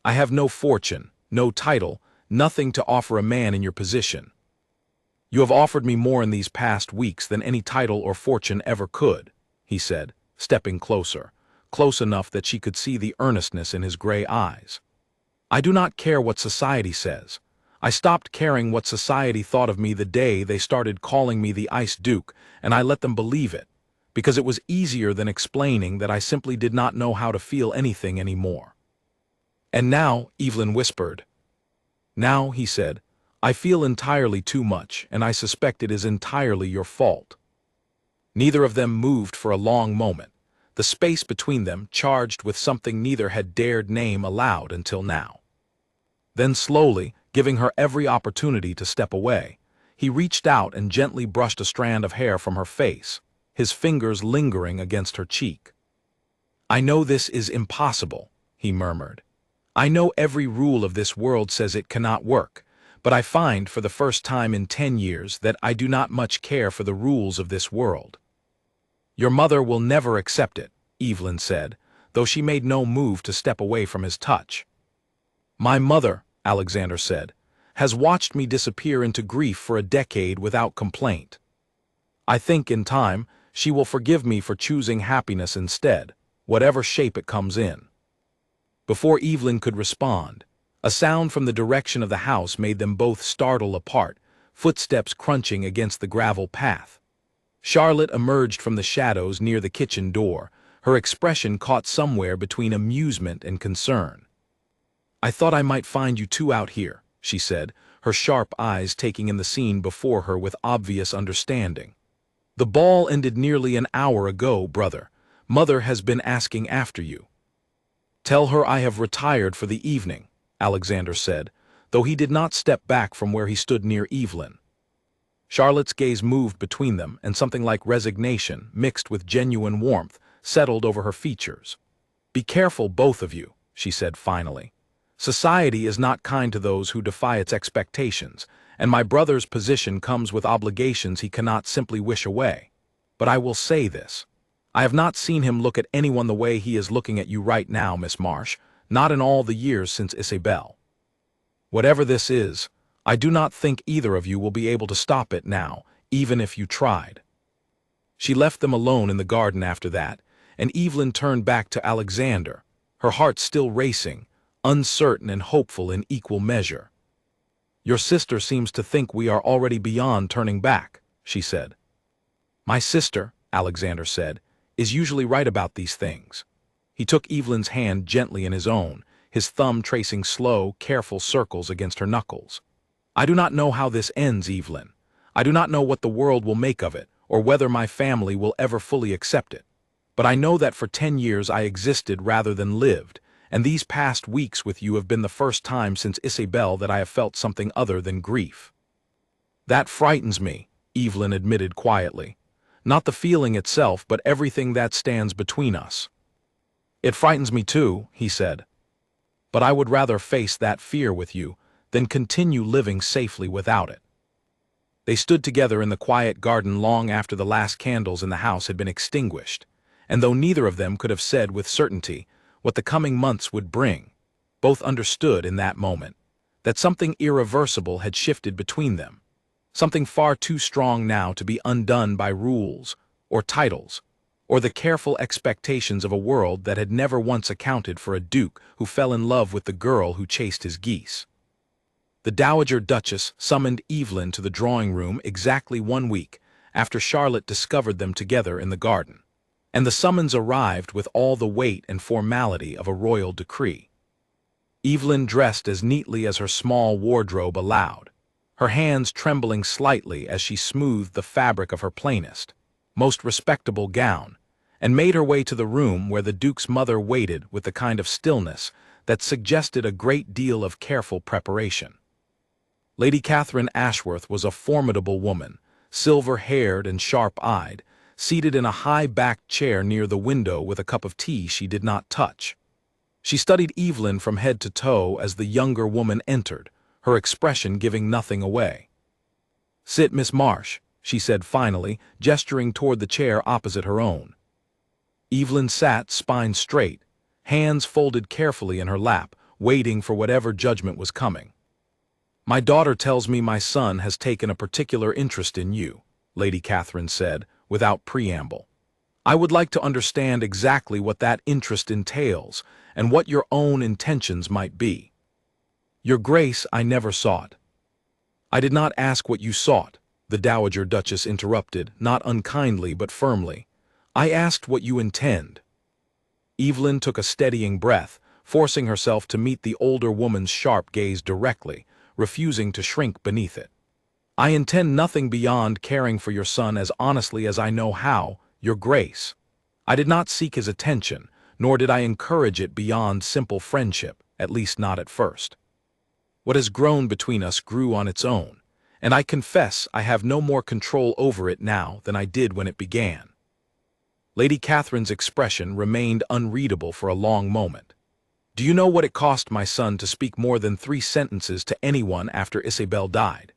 I have no fortune, no title, nothing to offer a man in your position. You have offered me more in these past weeks than any title or fortune ever could," he said, stepping closer, close enough that she could see the earnestness in his gray eyes. "I do not care what society says. I stopped caring what society thought of me the day they started calling me the Ice Duke, and I let them believe it, because it was easier than explaining that I simply did not know how to feel anything anymore." "And now," Evelyn whispered. "Now," he said, "I feel entirely too much, and I suspect it is entirely your fault." Neither of them moved for a long moment, the space between them charged with something neither had dared name aloud until now. Then slowly, giving her every opportunity to step away, he reached out and gently brushed a strand of hair from her face, his fingers lingering against her cheek. "I know this is impossible," he murmured. "I know every rule of this world says it cannot work, but I find for the first time in 10 years that I do not much care for the rules of this world." "Your mother will never accept it," Evelyn said, though she made no move to step away from his touch. "My mother," Alexander said, "has watched me disappear into grief for a decade without complaint. I think, in time, she will forgive me for choosing happiness instead, whatever shape it comes in." Before Evelyn could respond, a sound from the direction of the house made them both startle apart, footsteps crunching against the gravel path. Charlotte emerged from the shadows near the kitchen door, her expression caught somewhere between amusement and concern. "I thought I might find you two out here," she said, her sharp eyes taking in the scene before her with obvious understanding. "The ball ended nearly an hour ago, brother. Mother has been asking after you." "Tell her I have retired for the evening," Alexander said, though he did not step back from where he stood near Evelyn. Charlotte's gaze moved between them, and something like resignation, mixed with genuine warmth, settled over her features. "Be careful, both of you," she said finally. "Society is not kind to those who defy its expectations, and my brother's position comes with obligations he cannot simply wish away. But I will say this. I have not seen him look at anyone the way he is looking at you right now, Miss Marsh, not in all the years since Isabel." Whatever this is, I do not think either of you will be able to stop it now, even if you tried." She left them alone in the garden after that, and Evelyn turned back to Alexander, her heart still racing, uncertain and hopeful in equal measure. "Your sister seems to think we are already beyond turning back," she said. "My sister," Alexander said, "is usually right about these things." He took Evelyn's hand gently in his own, his thumb tracing slow, careful circles against her knuckles. "I do not know how this ends, Evelyn. I do not know what the world will make of it, or whether my family will ever fully accept it. But I know that for 10 years I existed rather than lived, and these past weeks with you have been the first time since Isabel that I have felt something other than grief." "That frightens me," Evelyn admitted quietly. "Not the feeling itself, but everything that stands between us." "It frightens me too," he said. "But I would rather face that fear with you than continue living safely without it." They stood together in the quiet garden long after the last candles in the house had been extinguished, and though neither of them could have said with certainty what the coming months would bring, both understood in that moment that something irreversible had shifted between them, something far too strong now to be undone by rules or titles, or the careful expectations of a world that had never once accounted for a duke who fell in love with the girl who chased his geese. The Dowager Duchess summoned Evelyn to the drawing room exactly 1 week after Charlotte discovered them together in the garden, and the summons arrived with all the weight and formality of a royal decree. Evelyn dressed as neatly as her small wardrobe allowed, her hands trembling slightly as she smoothed the fabric of her plainest, most respectable gown, and made her way to the room where the Duke's mother waited with the kind of stillness that suggested a great deal of careful preparation. Lady Catherine Ashworth was a formidable woman, silver-haired and sharp-eyed, seated in a high-backed chair near the window with a cup of tea she did not touch. She studied Evelyn from head to toe as the younger woman entered, her expression giving nothing away. "Sit, Miss Marsh," she said finally, gesturing toward the chair opposite her own. Evelyn sat, spine straight, hands folded carefully in her lap, waiting for whatever judgment was coming. "My daughter tells me my son has taken a particular interest in you," Lady Catherine said, without preamble. "I would like to understand exactly what that interest entails, and what your own intentions might be." "Your Grace, I never sought." "I did not ask what you sought," the Dowager Duchess interrupted, not unkindly but firmly. "I asked what you intend." Evelyn took a steadying breath, forcing herself to meet the older woman's sharp gaze directly, refusing to shrink beneath it. "I intend nothing beyond caring for your son as honestly as I know how, Your Grace. I did not seek his attention, nor did I encourage it beyond simple friendship, at least not at first. What has grown between us grew on its own, and I confess I have no more control over it now than I did when it began." Lady Catherine's expression remained unreadable for a long moment. "Do you know what it cost my son to speak more than 3 sentences to anyone after Isabel died?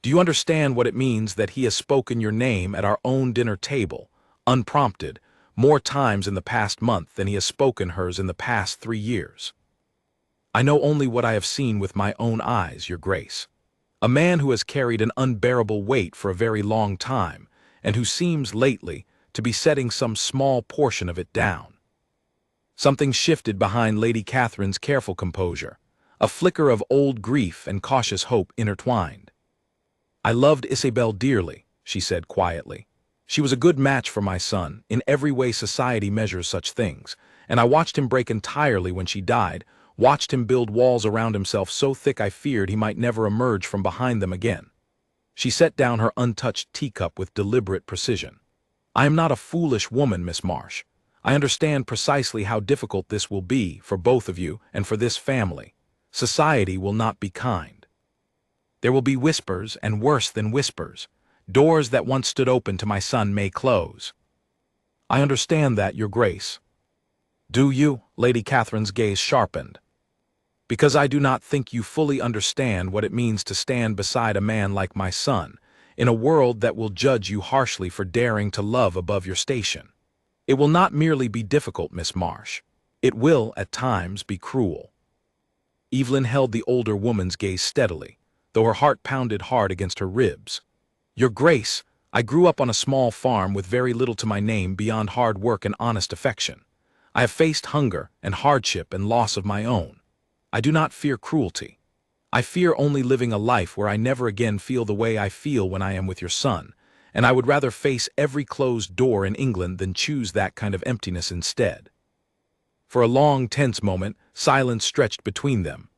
Do you understand what it means that he has spoken your name at our own dinner table, unprompted, more times in the past month than he has spoken hers in the past 3 years? I know only what I have seen with my own eyes, Your Grace. A man who has carried an unbearable weight for a very long time, and who seems lately to be setting some small portion of it down." Something shifted behind Lady Catherine's careful composure, a flicker of old grief and cautious hope intertwined. "I loved Isabel dearly," she said quietly. "She was a good match for my son, in every way society measures such things, and I watched him break entirely when she died, watched him build walls around himself so thick I feared he might never emerge from behind them again." She set down her untouched teacup with deliberate precision. "I am not a foolish woman, Miss Marsh. I understand precisely how difficult this will be for both of you and for this family. Society will not be kind. There will be whispers and worse than whispers. Doors that once stood open to my son may close." "I understand that, Your Grace." "Do you?" Lady Catherine's gaze sharpened. "Because I do not think you fully understand what it means to stand beside a man like my son, in a world that will judge you harshly for daring to love above your station. It will not merely be difficult, Miss Marsh. It will, at times, be cruel." Evelyn held the older woman's gaze steadily, though her heart pounded hard against her ribs. Your Grace, I grew up on a small farm with very little to my name beyond hard work and honest affection. I have faced hunger and hardship and loss of my own. I do not fear cruelty. I fear only living a life where I never again feel the way I feel when I am with your son, and I would rather face every closed door in England than choose that kind of emptiness instead. For a long, tense moment, silence stretched between them.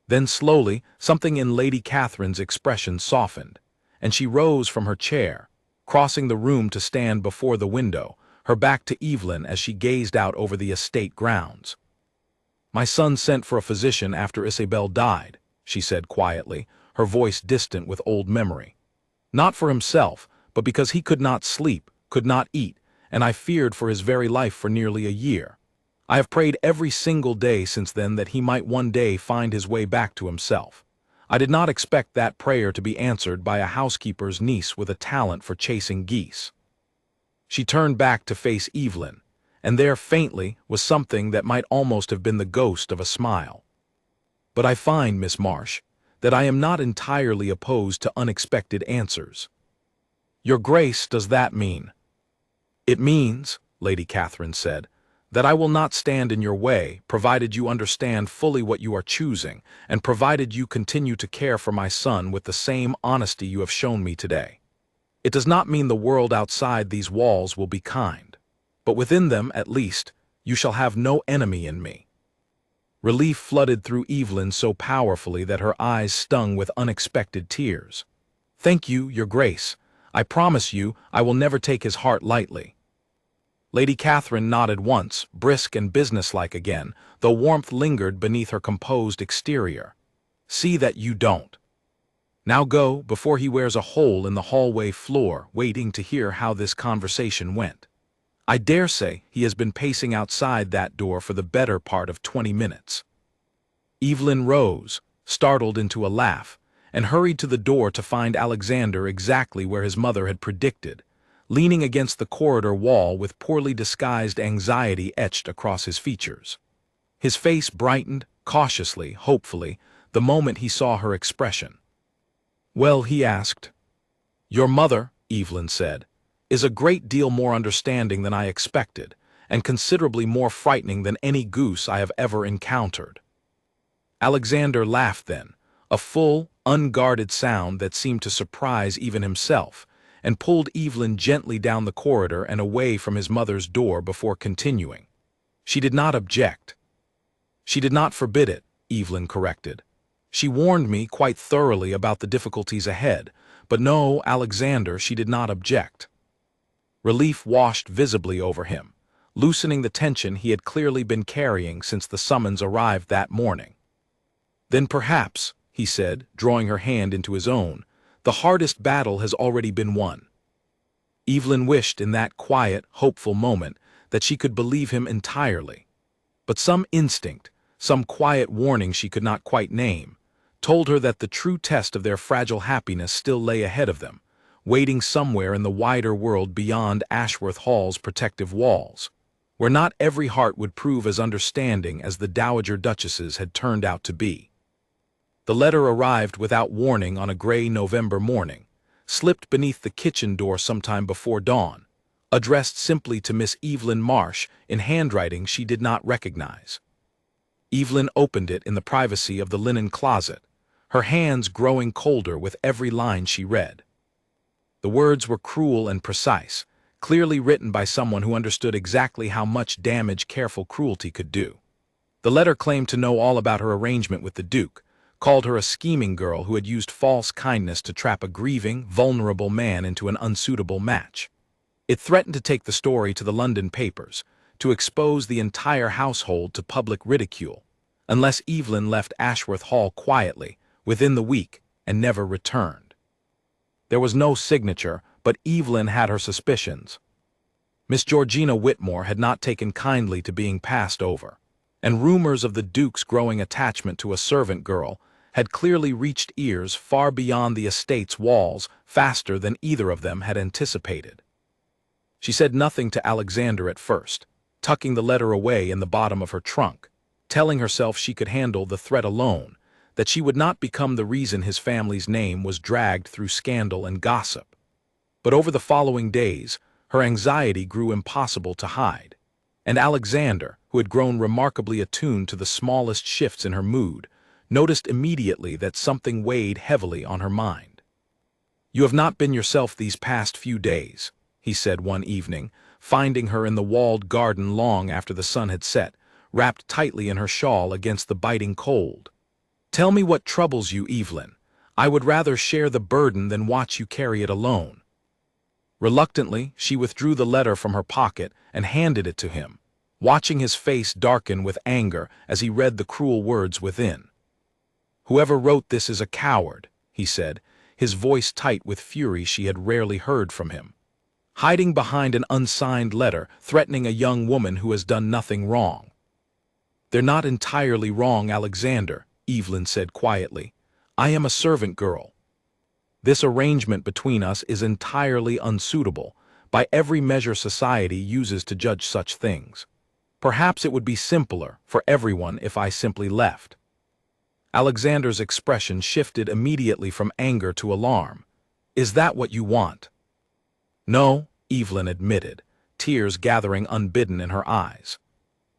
Then slowly, something in Lady Catherine's expression softened, and she rose from her chair, crossing the room to stand before the window, her back to Evelyn as she gazed out over the estate grounds. My son sent for a physician after Isabel died, she said quietly, her voice distant with old memory. Not for himself, but because he could not sleep, could not eat, and I feared for his very life for nearly a year. I have prayed every single day since then that he might one day find his way back to himself. I did not expect that prayer to be answered by a housekeeper's niece with a talent for chasing geese. She turned back to face Evelyn, and there faintly was something that might almost have been the ghost of a smile. But I find, Miss Marsh, that I am not entirely opposed to unexpected answers. Your Grace, does that mean? It means, Lady Catherine said, that I will not stand in your way, provided you understand fully what you are choosing, and provided you continue to care for my son with the same honesty you have shown me today. It does not mean the world outside these walls will be kind, but within them, at least, you shall have no enemy in me. Relief flooded through Evelyn so powerfully that her eyes stung with unexpected tears. Thank you, Your Grace. I promise you I will never take his heart lightly. Lady Catherine nodded once, brisk and businesslike again, though warmth lingered beneath her composed exterior. See that you don't. Now go, before he wears a hole in the hallway floor, waiting to hear how this conversation went. I dare say he has been pacing outside that door for the better part of 20 minutes. Evelyn rose, startled into a laugh, and hurried to the door to find Alexander exactly where his mother had predicted, leaning against the corridor wall with poorly disguised anxiety etched across his features. His face brightened, cautiously, hopefully, the moment he saw her expression. Well, he asked. Your mother, Evelyn said, is a great deal more understanding than I expected, and considerably more frightening than any goose I have ever encountered. Alexander laughed then, a full, unguarded sound that seemed to surprise even himself, and pulled Evelyn gently down the corridor and away from his mother's door before continuing. She did not object. She did not forbid it, Evelyn corrected. She warned me quite thoroughly about the difficulties ahead, but no, Alexander, she did not object. Relief washed visibly over him, loosening the tension he had clearly been carrying since the summons arrived that morning. Then perhaps, he said, drawing her hand into his own, the hardest battle has already been won. Evelyn wished in that quiet, hopeful moment that she could believe him entirely. But some instinct, some quiet warning she could not quite name, told her that the true test of their fragile happiness still lay ahead of them, waiting somewhere in the wider world beyond Ashworth Hall's protective walls, where not every heart would prove as understanding as the Dowager Duchess's had turned out to be. The letter arrived without warning on a gray November morning, slipped beneath the kitchen door sometime before dawn, addressed simply to Miss Evelyn Marsh in handwriting she did not recognize. Evelyn opened it in the privacy of the linen closet, her hands growing colder with every line she read. The words were cruel and precise, clearly written by someone who understood exactly how much damage careful cruelty could do. The letter claimed to know all about her arrangement with the Duke, called her a scheming girl who had used false kindness to trap a grieving, vulnerable man into an unsuitable match. It threatened to take the story to the London papers, to expose the entire household to public ridicule, unless Evelyn left Ashworth Hall quietly, within the week, and never returned. There was no signature, but Evelyn had her suspicions. Miss Georgina Whitmore had not taken kindly to being passed over, and rumors of the Duke's growing attachment to a servant girl had clearly reached ears far beyond the estate's walls faster than either of them had anticipated. She said nothing to Alexander at first, tucking the letter away in the bottom of her trunk, telling herself she could handle the threat alone, that she would not become the reason his family's name was dragged through scandal and gossip. But over the following days, her anxiety grew impossible to hide, and Alexander, who had grown remarkably attuned to the smallest shifts in her mood, noticed immediately that something weighed heavily on her mind. "You have not been yourself these past few days," he said one evening, finding her in the walled garden long after the sun had set, wrapped tightly in her shawl against the biting cold. "Tell me what troubles you, Evelyn. I would rather share the burden than watch you carry it alone." Reluctantly, she withdrew the letter from her pocket and handed it to him, watching his face darken with anger as he read the cruel words within. "Whoever wrote this is a coward," he said, his voice tight with fury she had rarely heard from him. "Hiding behind an unsigned letter, threatening a young woman who has done nothing wrong." "They're not entirely wrong, Alexander," Evelyn said quietly. "I am a servant girl. This arrangement between us is entirely unsuitable, by every measure society uses to judge such things. Perhaps it would be simpler for everyone if I simply left." Alexander's expression shifted immediately from anger to alarm. "Is that what you want?" "No," Evelyn admitted, tears gathering unbidden in her eyes.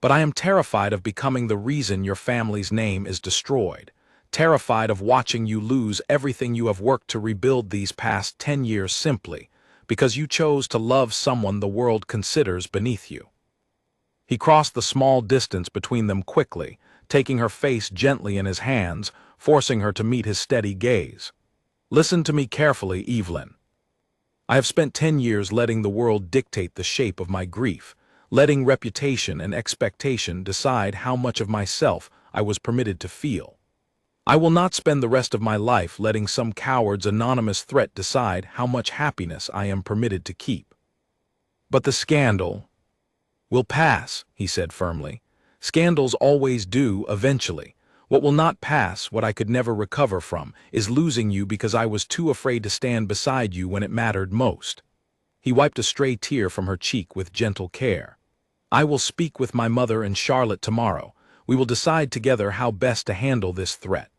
"But I am terrified of becoming the reason your family's name is destroyed. Terrified of watching you lose everything you have worked to rebuild these past 10 years simply because you chose to love someone the world considers beneath you." He crossed the small distance between them quickly, taking her face gently in his hands, forcing her to meet his steady gaze. "Listen to me carefully, Evelyn. I have spent 10 years letting the world dictate the shape of my grief, letting reputation and expectation decide how much of myself I was permitted to feel. I will not spend the rest of my life letting some coward's anonymous threat decide how much happiness I am permitted to keep. But the scandal will pass," he said firmly. "Scandals always do eventually. What will not pass, what I could never recover from, is losing you because I was too afraid to stand beside you when it mattered most." He wiped a stray tear from her cheek with gentle care. "I will speak with my mother and Charlotte tomorrow. We will decide together how best to handle this threat.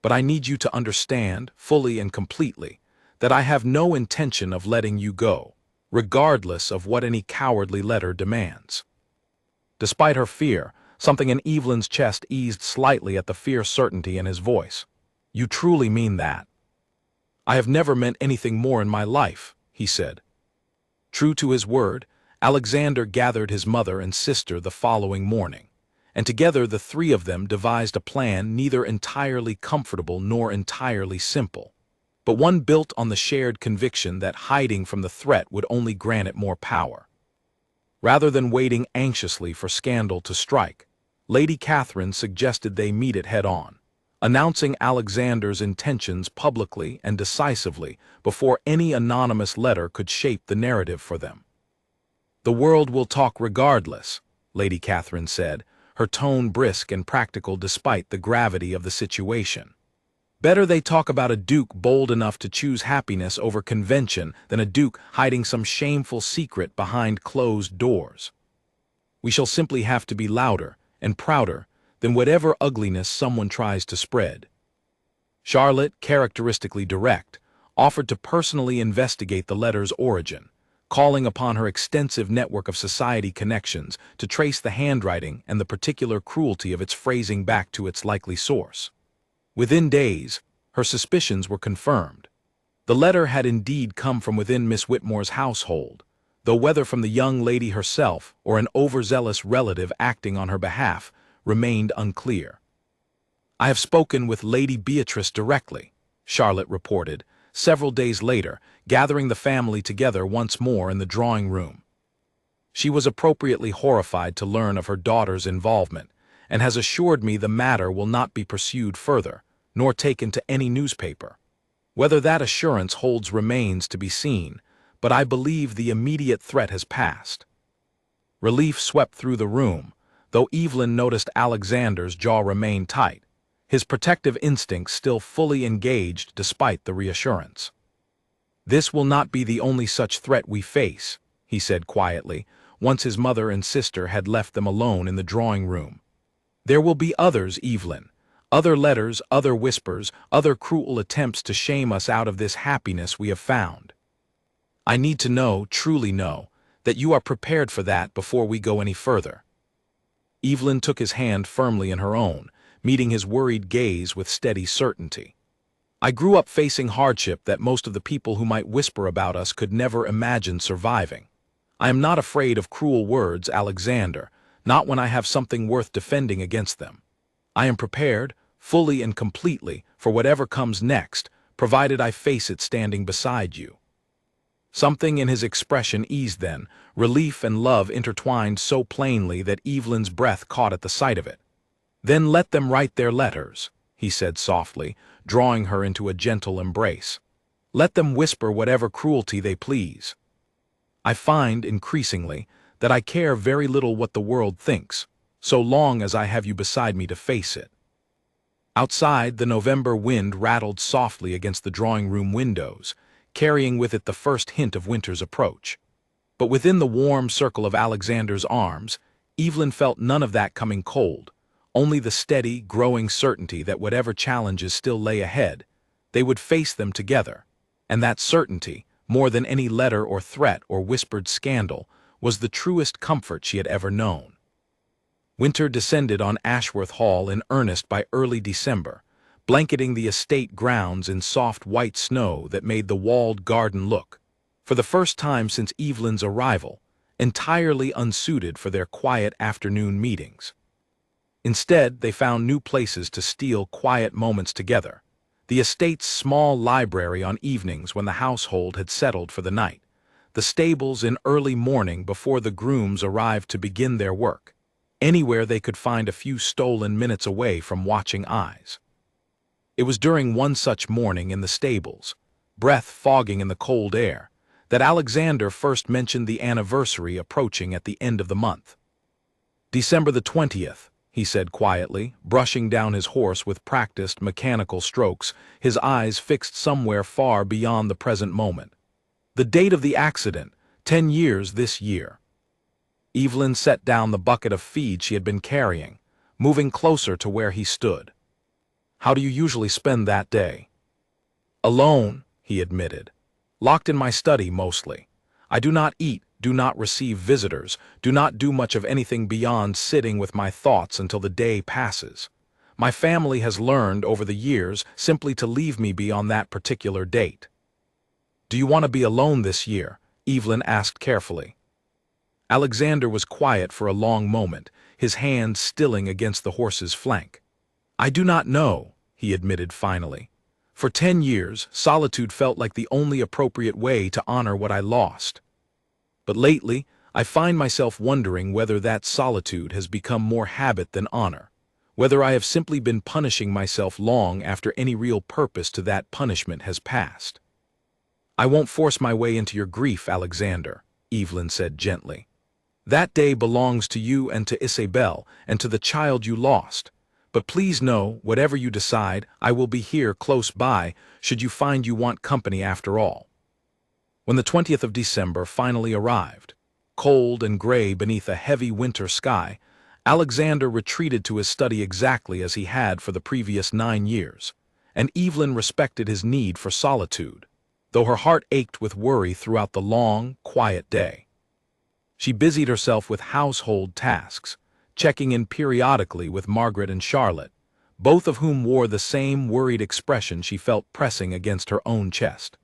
But I need you to understand, fully and completely, that I have no intention of letting you go, regardless of what any cowardly letter demands." Despite her fear, something in Evelyn's chest eased slightly at the fierce certainty in his voice. "You truly mean that?" "I have never meant anything more in my life," he said. True to his word, Alexander gathered his mother and sister the following morning, and together the three of them devised a plan neither entirely comfortable nor entirely simple, but one built on the shared conviction that hiding from the threat would only grant it more power. Rather than waiting anxiously for scandal to strike, Lady Catherine suggested they meet it head-on, announcing Alexander's intentions publicly and decisively before any anonymous letter could shape the narrative for them. "The world will talk regardless," Lady Catherine said, her tone brisk and practical despite the gravity of the situation. "Better they talk about a duke bold enough to choose happiness over convention than a duke hiding some shameful secret behind closed doors. We shall simply have to be louder and prouder than whatever ugliness someone tries to spread." Charlotte, characteristically direct, offered to personally investigate the letter's origin, calling upon her extensive network of society connections to trace the handwriting and the particular cruelty of its phrasing back to its likely source. Within days, her suspicions were confirmed. The letter had indeed come from within Miss Whitmore's household, though whether from the young lady herself or an overzealous relative acting on her behalf remained unclear. "I have spoken with Lady Beatrice directly," Charlotte reported, several days later, gathering the family together once more in the drawing-room. "She was appropriately horrified to learn of her daughter's involvement, and has assured me the matter will not be pursued further, nor taken to any newspaper. Whether that assurance holds remains to be seen, but I believe the immediate threat has passed." Relief swept through the room, though Evelyn noticed Alexander's jaw remained tight, his protective instincts still fully engaged despite the reassurance. "This will not be the only such threat we face," he said quietly, once his mother and sister had left them alone in the drawing-room. There will be others, Evelyn. Other letters, other whispers, other cruel attempts to shame us out of this happiness we have found. I need to know, truly know, that you are prepared for that before we go any further." Evelyn took his hand firmly in her own, meeting his worried gaze with steady certainty. "I grew up facing hardship that most of the people who might whisper about us could never imagine surviving. I am not afraid of cruel words, Alexander, not when I have something worth defending against them. I am prepared, fully and completely, for whatever comes next, provided I face it standing beside you." Something in his expression eased then, relief and love intertwined so plainly that Evelyn's breath caught at the sight of it. "Then let them write their letters," he said softly, drawing her into a gentle embrace. "Let them whisper whatever cruelty they please. I find, increasingly, that I care very little what the world thinks, so long as I have you beside me to face it." Outside, the November wind rattled softly against the drawing-room windows, carrying with it the first hint of winter's approach. But within the warm circle of Alexander's arms, Evelyn felt none of that coming cold, only the steady, growing certainty that whatever challenges still lay ahead, they would face them together, and that certainty, more than any letter or threat or whispered scandal, was the truest comfort she had ever known. Winter descended on Ashworth Hall in earnest by early December, blanketing the estate grounds in soft white snow that made the walled garden look, for the first time since Evelyn's arrival, entirely unsuited for their quiet afternoon meetings. Instead, they found new places to steal quiet moments together: the estate's small library on evenings when the household had settled for the night, the stables in early morning before the grooms arrived to begin their work, anywhere they could find a few stolen minutes away from watching eyes. It was during one such morning in the stables, breath fogging in the cold air, that Alexander first mentioned the anniversary approaching at the end of the month. "December the 20th, he said quietly, brushing down his horse with practiced, mechanical strokes, his eyes fixed somewhere far beyond the present moment. "The date of the accident, 10 years this year." Evelyn set down the bucket of feed she had been carrying, moving closer to where he stood. "How do you usually spend that day?" "Alone," he admitted. "Locked in my study, mostly. I do not eat, do not receive visitors, do not do much of anything beyond sitting with my thoughts until the day passes. My family has learned, over the years, simply to leave me beyond that particular date." "Do you want to be alone this year?" Evelyn asked carefully. Alexander was quiet for a long moment, his hand stilling against the horse's flank. "I do not know," he admitted finally. "For 10 years, solitude felt like the only appropriate way to honor what I lost. But lately, I find myself wondering whether that solitude has become more habit than honor, whether I have simply been punishing myself long after any real purpose to that punishment has passed." "I won't force my way into your grief, Alexander," Evelyn said gently. "That day belongs to you and to Isabel and to the child you lost. But please know, whatever you decide, I will be here close by, should you find you want company after all." When the 20th of December finally arrived, cold and gray beneath a heavy winter sky, Alexander retreated to his study exactly as he had for the previous 9 years, and Evelyn respected his need for solitude, though her heart ached with worry throughout the long, quiet day. She busied herself with household tasks, checking in periodically with Margaret and Charlotte, both of whom wore the same worried expression she felt pressing against her own chest.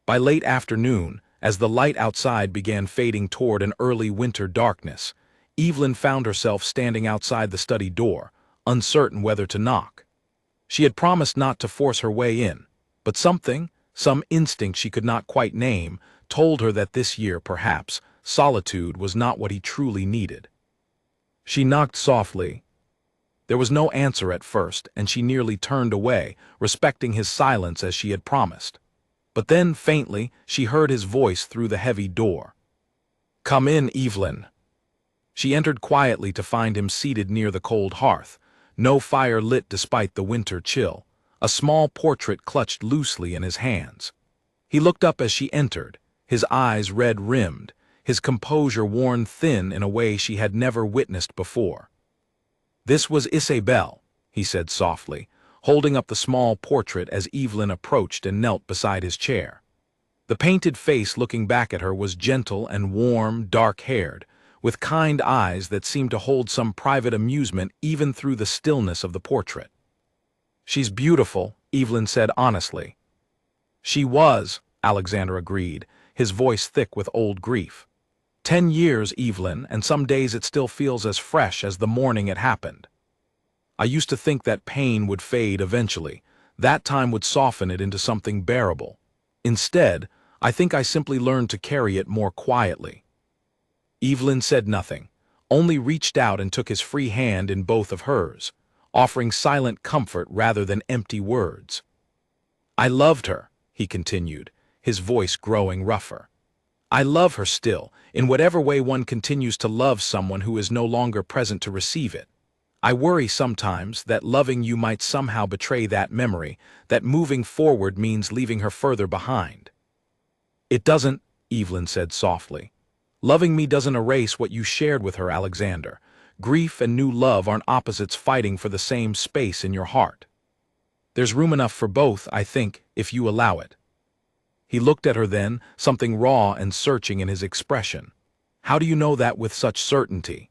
By late afternoon, as the light outside began fading toward an early winter darkness, Evelyn found herself standing outside the study door, uncertain whether to knock. She had promised not to force her way in, but something, some instinct she could not quite name, told her that this year, perhaps, solitude was not what he truly needed. She knocked softly. There was no answer at first, and she nearly turned away, respecting his silence as she had promised. But then, faintly, she heard his voice through the heavy door. "Come in, Evelyn." She entered quietly to find him seated near the cold hearth, no fire lit despite the winter chill, a small portrait clutched loosely in his hands. He looked up as she entered, his eyes red-rimmed, his composure worn thin in a way she had never witnessed before. This was Isabelle, he said softly, holding up the small portrait as Evelyn approached and knelt beside his chair. The painted face looking back at her was gentle and warm, dark-haired, with kind eyes that seemed to hold some private amusement even through the stillness of the portrait. "She's beautiful," Evelyn said honestly. "She was," Alexander agreed, his voice thick with old grief. 10 years, Evelyn, and some days it still feels as fresh as the morning it happened. I used to think that pain would fade eventually, that time would soften it into something bearable. Instead, I think I simply learned to carry it more quietly." Evelyn said nothing, only reached out and took his free hand in both of hers, offering silent comfort rather than empty words. "I loved her," he continued, his voice growing rougher. "I love her still, in whatever way one continues to love someone who is no longer present to receive it. I worry sometimes that loving you might somehow betray that memory, that moving forward means leaving her further behind." "It doesn't," Evelyn said softly. "Loving me doesn't erase what you shared with her, Alexander. Grief and new love aren't opposites fighting for the same space in your heart. There's room enough for both, I think, if you allow it." He looked at her then, something raw and searching in his expression. "How do you know that with such certainty?"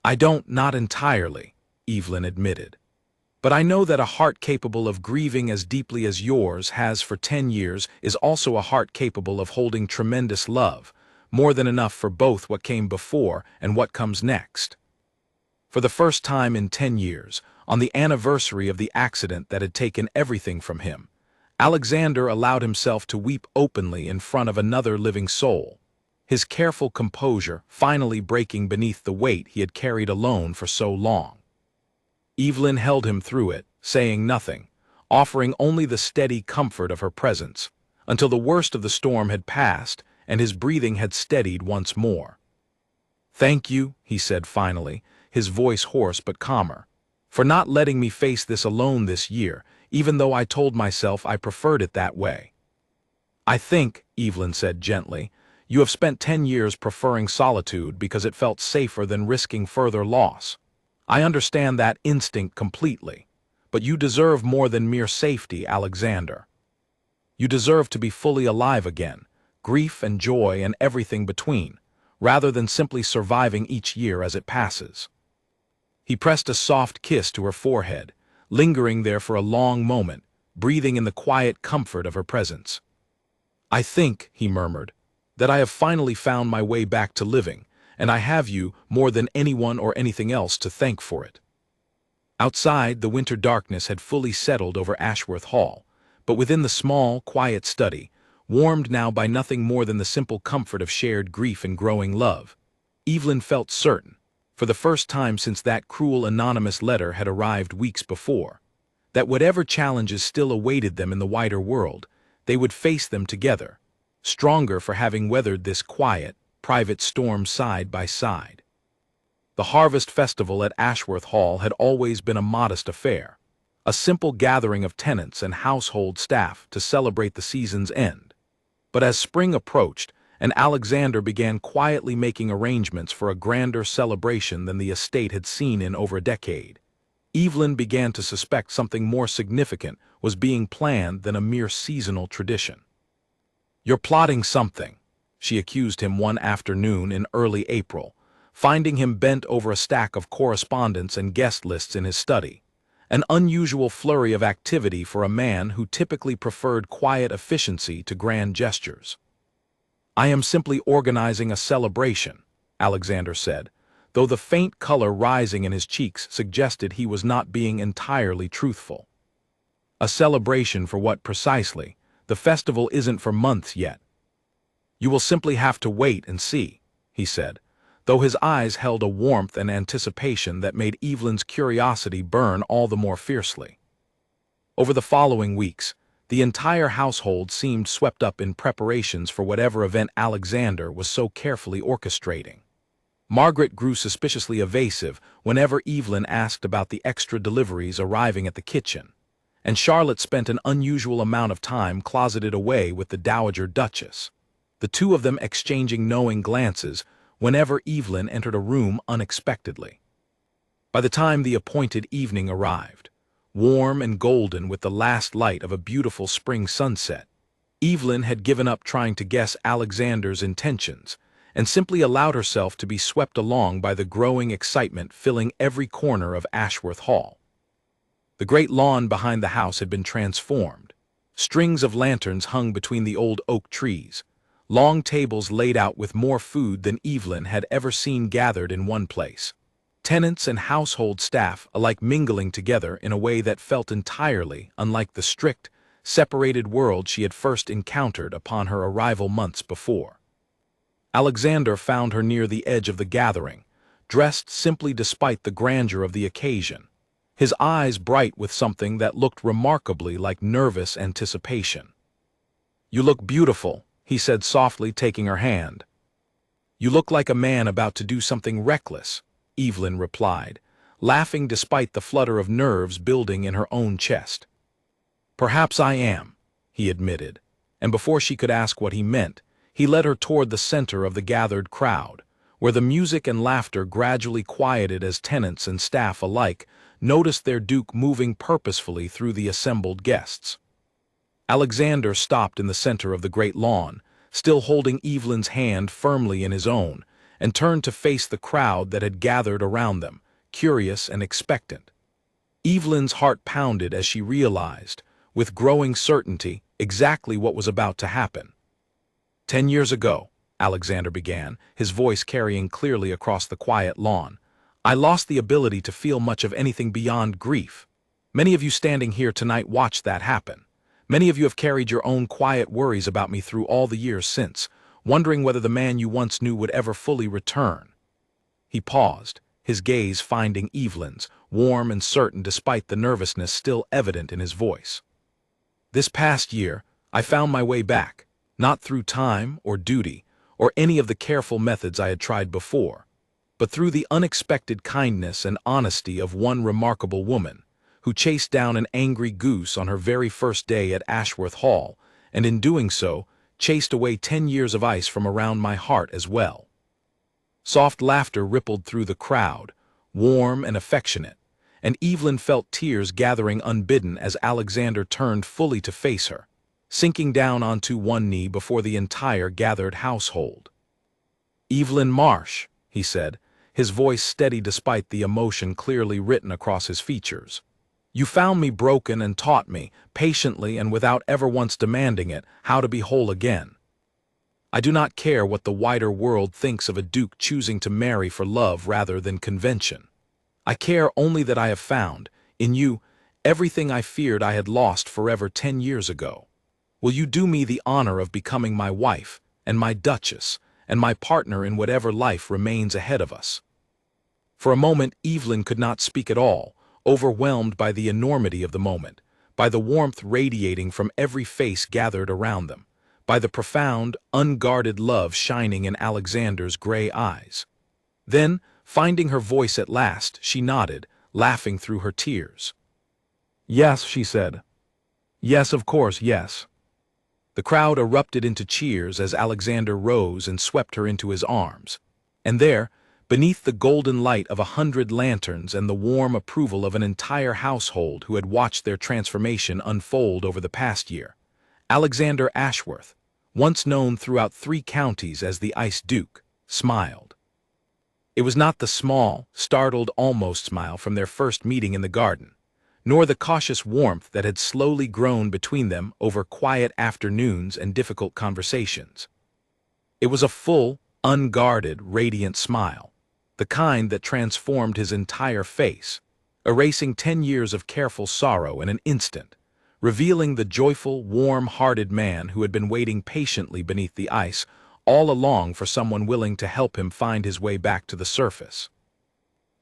"I don't, not entirely," Evelyn admitted. "But I know that a heart capable of grieving as deeply as yours has for 10 years is also a heart capable of holding tremendous love, more than enough for both what came before and what comes next." For the first time in 10 years, on the anniversary of the accident that had taken everything from him, Alexander allowed himself to weep openly in front of another living soul, his careful composure finally breaking beneath the weight he had carried alone for so long. Evelyn held him through it, saying nothing, offering only the steady comfort of her presence, until the worst of the storm had passed and his breathing had steadied once more. "Thank you," he said finally, his voice hoarse but calmer, "for not letting me face this alone this year, even though I told myself I preferred it that way." "I think," Evelyn said gently, "you have spent 10 years preferring solitude because it felt safer than risking further loss. I understand that instinct completely, but you deserve more than mere safety, Alexander. You deserve to be fully alive again, grief and joy and everything between, rather than simply surviving each year as it passes." He pressed a soft kiss to her forehead, lingering there for a long moment, breathing in the quiet comfort of her presence. "I think," he murmured, "that I have finally found my way back to living, and I have you, more than anyone or anything else, to thank for it." Outside, the winter darkness had fully settled over Ashworth Hall, but within the small, quiet study, warmed now by nothing more than the simple comfort of shared grief and growing love, Evelyn felt certain, for the first time since that cruel anonymous letter had arrived weeks before, that whatever challenges still awaited them in the wider world, they would face them together, stronger for having weathered this quiet, private storm side by side. The Harvest Festival at Ashworth Hall had always been a modest affair, a simple gathering of tenants and household staff to celebrate the season's end. But as spring approached, and Alexander began quietly making arrangements for a grander celebration than the estate had seen in over a decade, Evelyn began to suspect something more significant was being planned than a mere seasonal tradition. "You're plotting something," she accused him one afternoon in early April, finding him bent over a stack of correspondence and guest lists in his study, an unusual flurry of activity for a man who typically preferred quiet efficiency to grand gestures. "I am simply organizing a celebration," Alexander said, though the faint color rising in his cheeks suggested he was not being entirely truthful. "A celebration for what precisely? The festival isn't for months yet." "You will simply have to wait and see," he said, though his eyes held a warmth and anticipation that made Evelyn's curiosity burn all the more fiercely. Over the following weeks, the entire household seemed swept up in preparations for whatever event Alexander was so carefully orchestrating. Margaret grew suspiciously evasive whenever Evelyn asked about the extra deliveries arriving at the kitchen, and Charlotte spent an unusual amount of time closeted away with the Dowager Duchess, the two of them exchanging knowing glances whenever Evelyn entered a room unexpectedly. By the time the appointed evening arrived, warm and golden with the last light of a beautiful spring sunset, Evelyn had given up trying to guess Alexander's intentions and simply allowed herself to be swept along by the growing excitement filling every corner of Ashworth Hall. The great lawn behind the house had been transformed. Strings of lanterns hung between the old oak trees, long tables laid out with more food than Evelyn had ever seen gathered in one place. Tenants and household staff alike mingling together in a way that felt entirely unlike the strict, separated world she had first encountered upon her arrival months before. Alexander found her near the edge of the gathering, dressed simply despite the grandeur of the occasion, his eyes bright with something that looked remarkably like nervous anticipation. "You look beautiful," he said softly, taking her hand. "You look like a man about to do something reckless," Evelyn replied, laughing despite the flutter of nerves building in her own chest. "Perhaps I am," he admitted, and before she could ask what he meant, he led her toward the center of the gathered crowd, where the music and laughter gradually quieted as tenants and staff alike noticed their duke moving purposefully through the assembled guests. Alexander stopped in the center of the great lawn, still holding Evelyn's hand firmly in his own, and turned to face the crowd that had gathered around them, curious and expectant. Evelyn's heart pounded as she realized, with growing certainty, exactly what was about to happen. 10 years ago, Alexander began, his voice carrying clearly across the quiet lawn, I lost the ability to feel much of anything beyond grief. Many of you standing here tonight watched that happen. Many of you have carried your own quiet worries about me through all the years since, wondering whether the man you once knew would ever fully return. He paused, his gaze finding Evelyn's, warm and certain despite the nervousness still evident in his voice. This past year, I found my way back, not through time or duty, or any of the careful methods I had tried before, but through the unexpected kindness and honesty of one remarkable woman, who chased down an angry goose on her very first day at Ashworth Hall, and in doing so, chased away 10 years of ice from around my heart as well. Soft laughter rippled through the crowd, warm and affectionate, and Evelyn felt tears gathering unbidden as Alexander turned fully to face her, sinking down onto one knee before the entire gathered household. "Evelyn Marsh," he said, his voice steady despite the emotion clearly written across his features. "You found me broken and taught me, patiently and without ever once demanding it, how to be whole again. I do not care what the wider world thinks of a duke choosing to marry for love rather than convention. I care only that I have found, in you, everything I feared I had lost forever 10 years ago. Will you do me the honor of becoming my wife, and my duchess, and my partner in whatever life remains ahead of us?" For a moment Evelyn could not speak at all, overwhelmed by the enormity of the moment, by the warmth radiating from every face gathered around them, by the profound, unguarded love shining in Alexander's gray eyes. Then, finding her voice at last, she nodded, laughing through her tears. "Yes," she said. "Yes, of course, yes." The crowd erupted into cheers as Alexander rose and swept her into his arms. And there, beneath the golden light of 100 lanterns and the warm approval of an entire household who had watched their transformation unfold over the past year, Alexander Ashworth, once known throughout 3 counties as the Ice Duke, smiled. It was not the small, startled almost smile from their first meeting in the garden, nor the cautious warmth that had slowly grown between them over quiet afternoons and difficult conversations. It was a full, unguarded, radiant smile, the kind that transformed his entire face, erasing 10 years of careful sorrow in an instant, revealing the joyful, warm-hearted man who had been waiting patiently beneath the ice all along for someone willing to help him find his way back to the surface.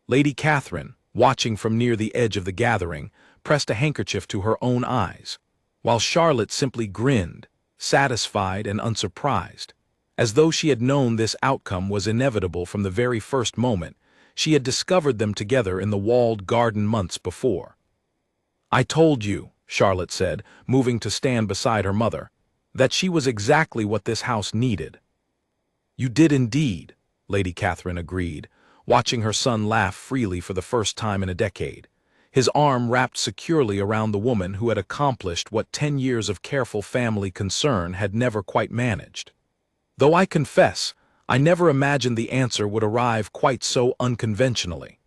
Lady Catherine, watching from near the edge of the gathering, pressed a handkerchief to her own eyes, while Charlotte simply grinned, satisfied and unsurprised, as though she had known this outcome was inevitable from the very first moment she had discovered them together in the walled garden months before. "I told you," Charlotte said, moving to stand beside her mother, "that she was exactly what this house needed." "You did indeed," Lady Catherine agreed, watching her son laugh freely for the first time in a decade, his arm wrapped securely around the woman who had accomplished what 10 years of careful family concern had never quite managed. Though I confess, I never imagined the answer would arrive quite so unconventionally.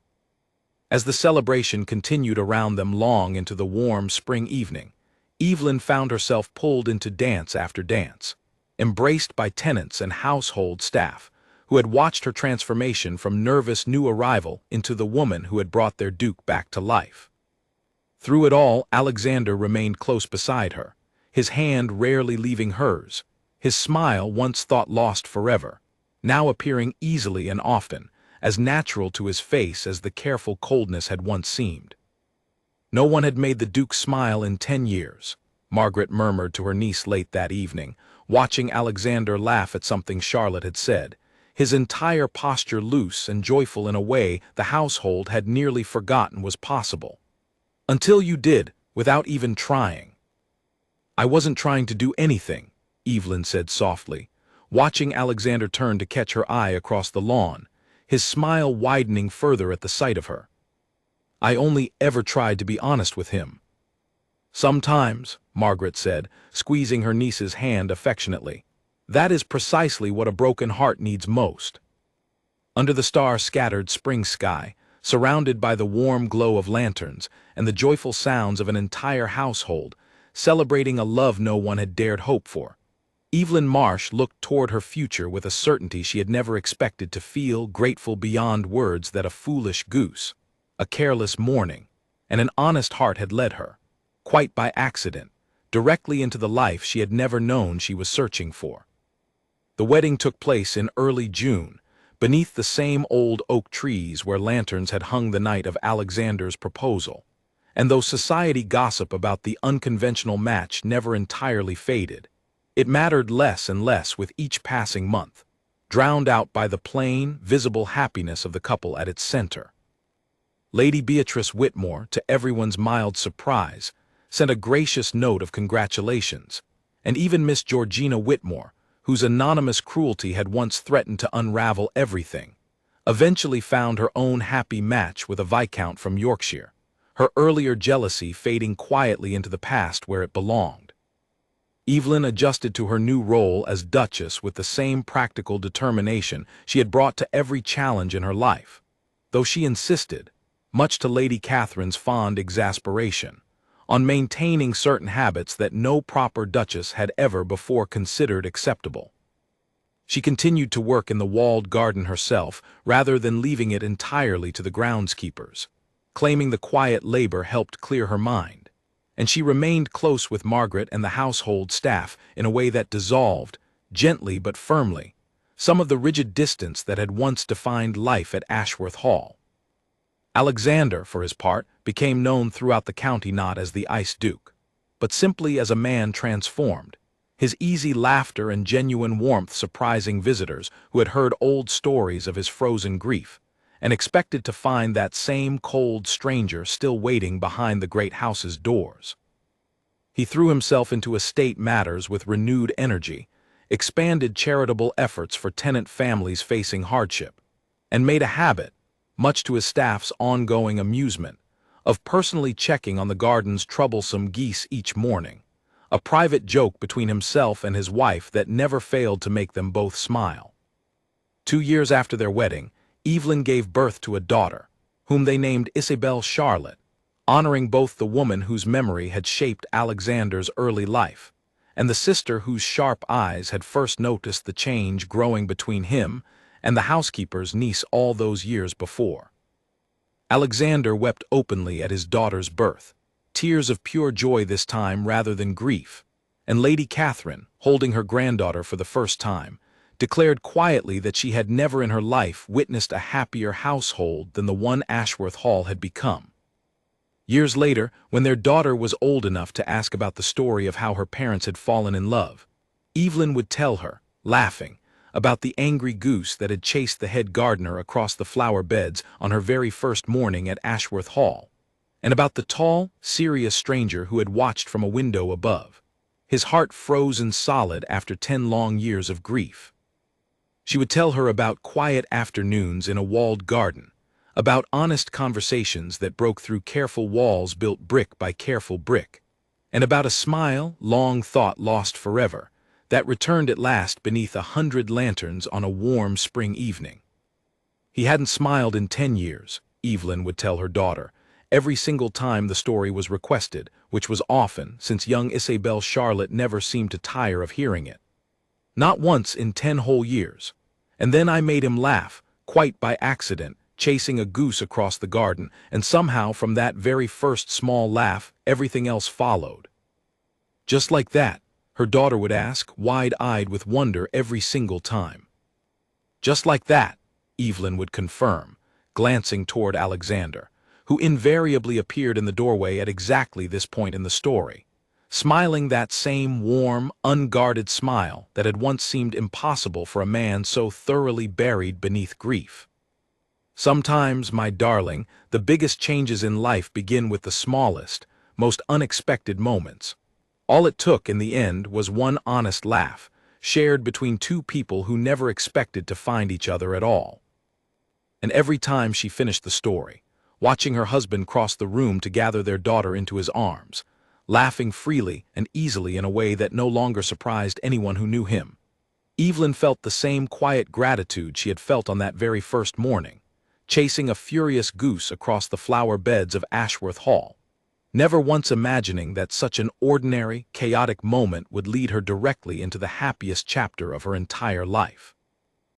As the celebration continued around them long into the warm spring evening, Evelyn found herself pulled into dance after dance, embraced by tenants and household staff, who had watched her transformation from nervous new arrival into the woman who had brought their Duke back to life. Through it all, Alexander remained close beside her, his hand rarely leaving hers, his smile once thought lost forever, now appearing easily and often, as natural to his face as the careful coldness had once seemed. No one had made the Duke smile in 10 years, Margaret murmured to her niece late that evening, watching Alexander laugh at something Charlotte had said, his entire posture loose and joyful in a way the household had nearly forgotten was possible. Until you did, without even trying. I wasn't trying to do anything, Evelyn said softly, watching Alexander turn to catch her eye across the lawn, his smile widening further at the sight of her. I only ever tried to be honest with him. Sometimes, Margaret said, squeezing her niece's hand affectionately. That is precisely what a broken heart needs most. Under the star-scattered spring sky, surrounded by the warm glow of lanterns and the joyful sounds of an entire household, celebrating a love no one had dared hope for, Evelyn Marsh looked toward her future with a certainty she had never expected to feel, grateful beyond words that a foolish goose, a careless morning, and an honest heart had led her, quite by accident, directly into the life she had never known she was searching for. The wedding took place in early June, beneath the same old oak trees where lanterns had hung the night of Alexander's proposal, and though society gossip about the unconventional match never entirely faded, it mattered less and less with each passing month, drowned out by the plain, visible happiness of the couple at its center. Lady Beatrice Whitmore, to everyone's mild surprise, sent a gracious note of congratulations, and even Miss Georgina Whitmore, whose anonymous cruelty had once threatened to unravel everything, eventually found her own happy match with a viscount from Yorkshire, her earlier jealousy fading quietly into the past where it belonged. Evelyn adjusted to her new role as Duchess with the same practical determination she had brought to every challenge in her life, though she insisted, much to Lady Catherine's fond exasperation, on maintaining certain habits that no proper duchess had ever before considered acceptable. She continued to work in the walled garden herself rather than leaving it entirely to the groundskeepers, claiming the quiet labor helped clear her mind, and she remained close with Margaret and the household staff in a way that dissolved, gently but firmly, some of the rigid distance that had once defined life at Ashworth Hall. Alexander, for his part, became known throughout the county not as the Ice Duke, but simply as a man transformed, his easy laughter and genuine warmth surprising visitors who had heard old stories of his frozen grief, and expected to find that same cold stranger still waiting behind the great house's doors. He threw himself into estate matters with renewed energy, expanded charitable efforts for tenant families facing hardship, and made a habit, much to his staff's ongoing amusement, of personally checking on the garden's troublesome geese each morning, a private joke between himself and his wife that never failed to make them both smile. 2 years after their wedding, Evelyn gave birth to a daughter, whom they named Isabel Charlotte, honoring both the woman whose memory had shaped Alexander's early life, and the sister whose sharp eyes had first noticed the change growing between him and the housekeeper's niece all those years before. Alexander wept openly at his daughter's birth, tears of pure joy this time rather than grief, and Lady Catherine, holding her granddaughter for the first time, declared quietly that she had never in her life witnessed a happier household than the one Ashworth Hall had become. Years later, when their daughter was old enough to ask about the story of how her parents had fallen in love, Evelyn would tell her, laughing, about the angry goose that had chased the head gardener across the flower beds on her very first morning at Ashworth Hall, and about the tall, serious stranger who had watched from a window above, his heart frozen solid after 10 long years of grief. She would tell her about quiet afternoons in a walled garden, about honest conversations that broke through careful walls built brick by careful brick, and about a smile, long thought lost forever, that returned at last beneath 100 lanterns on a warm spring evening. He hadn't smiled in 10 years, Evelyn would tell her daughter, every single time the story was requested, which was often, since young Isabel Charlotte never seemed to tire of hearing it. Not once in 10 whole years. And then I made him laugh, quite by accident, chasing a goose across the garden, and somehow from that very first small laugh, everything else followed. Just like that, her daughter would ask, wide-eyed with wonder every single time. Just like that, Evelyn would confirm, glancing toward Alexander, who invariably appeared in the doorway at exactly this point in the story, smiling that same warm, unguarded smile that had once seemed impossible for a man so thoroughly buried beneath grief. Sometimes, my darling, the biggest changes in life begin with the smallest, most unexpected moments. All it took in the end was one honest laugh, shared between two people who never expected to find each other at all. And every time she finished the story, watching her husband cross the room to gather their daughter into his arms, laughing freely and easily in a way that no longer surprised anyone who knew him, Evelyn felt the same quiet gratitude she had felt on that very first morning, chasing a furious goose across the flower beds of Ashworth Hall, never once imagining that such an ordinary, chaotic moment would lead her directly into the happiest chapter of her entire life.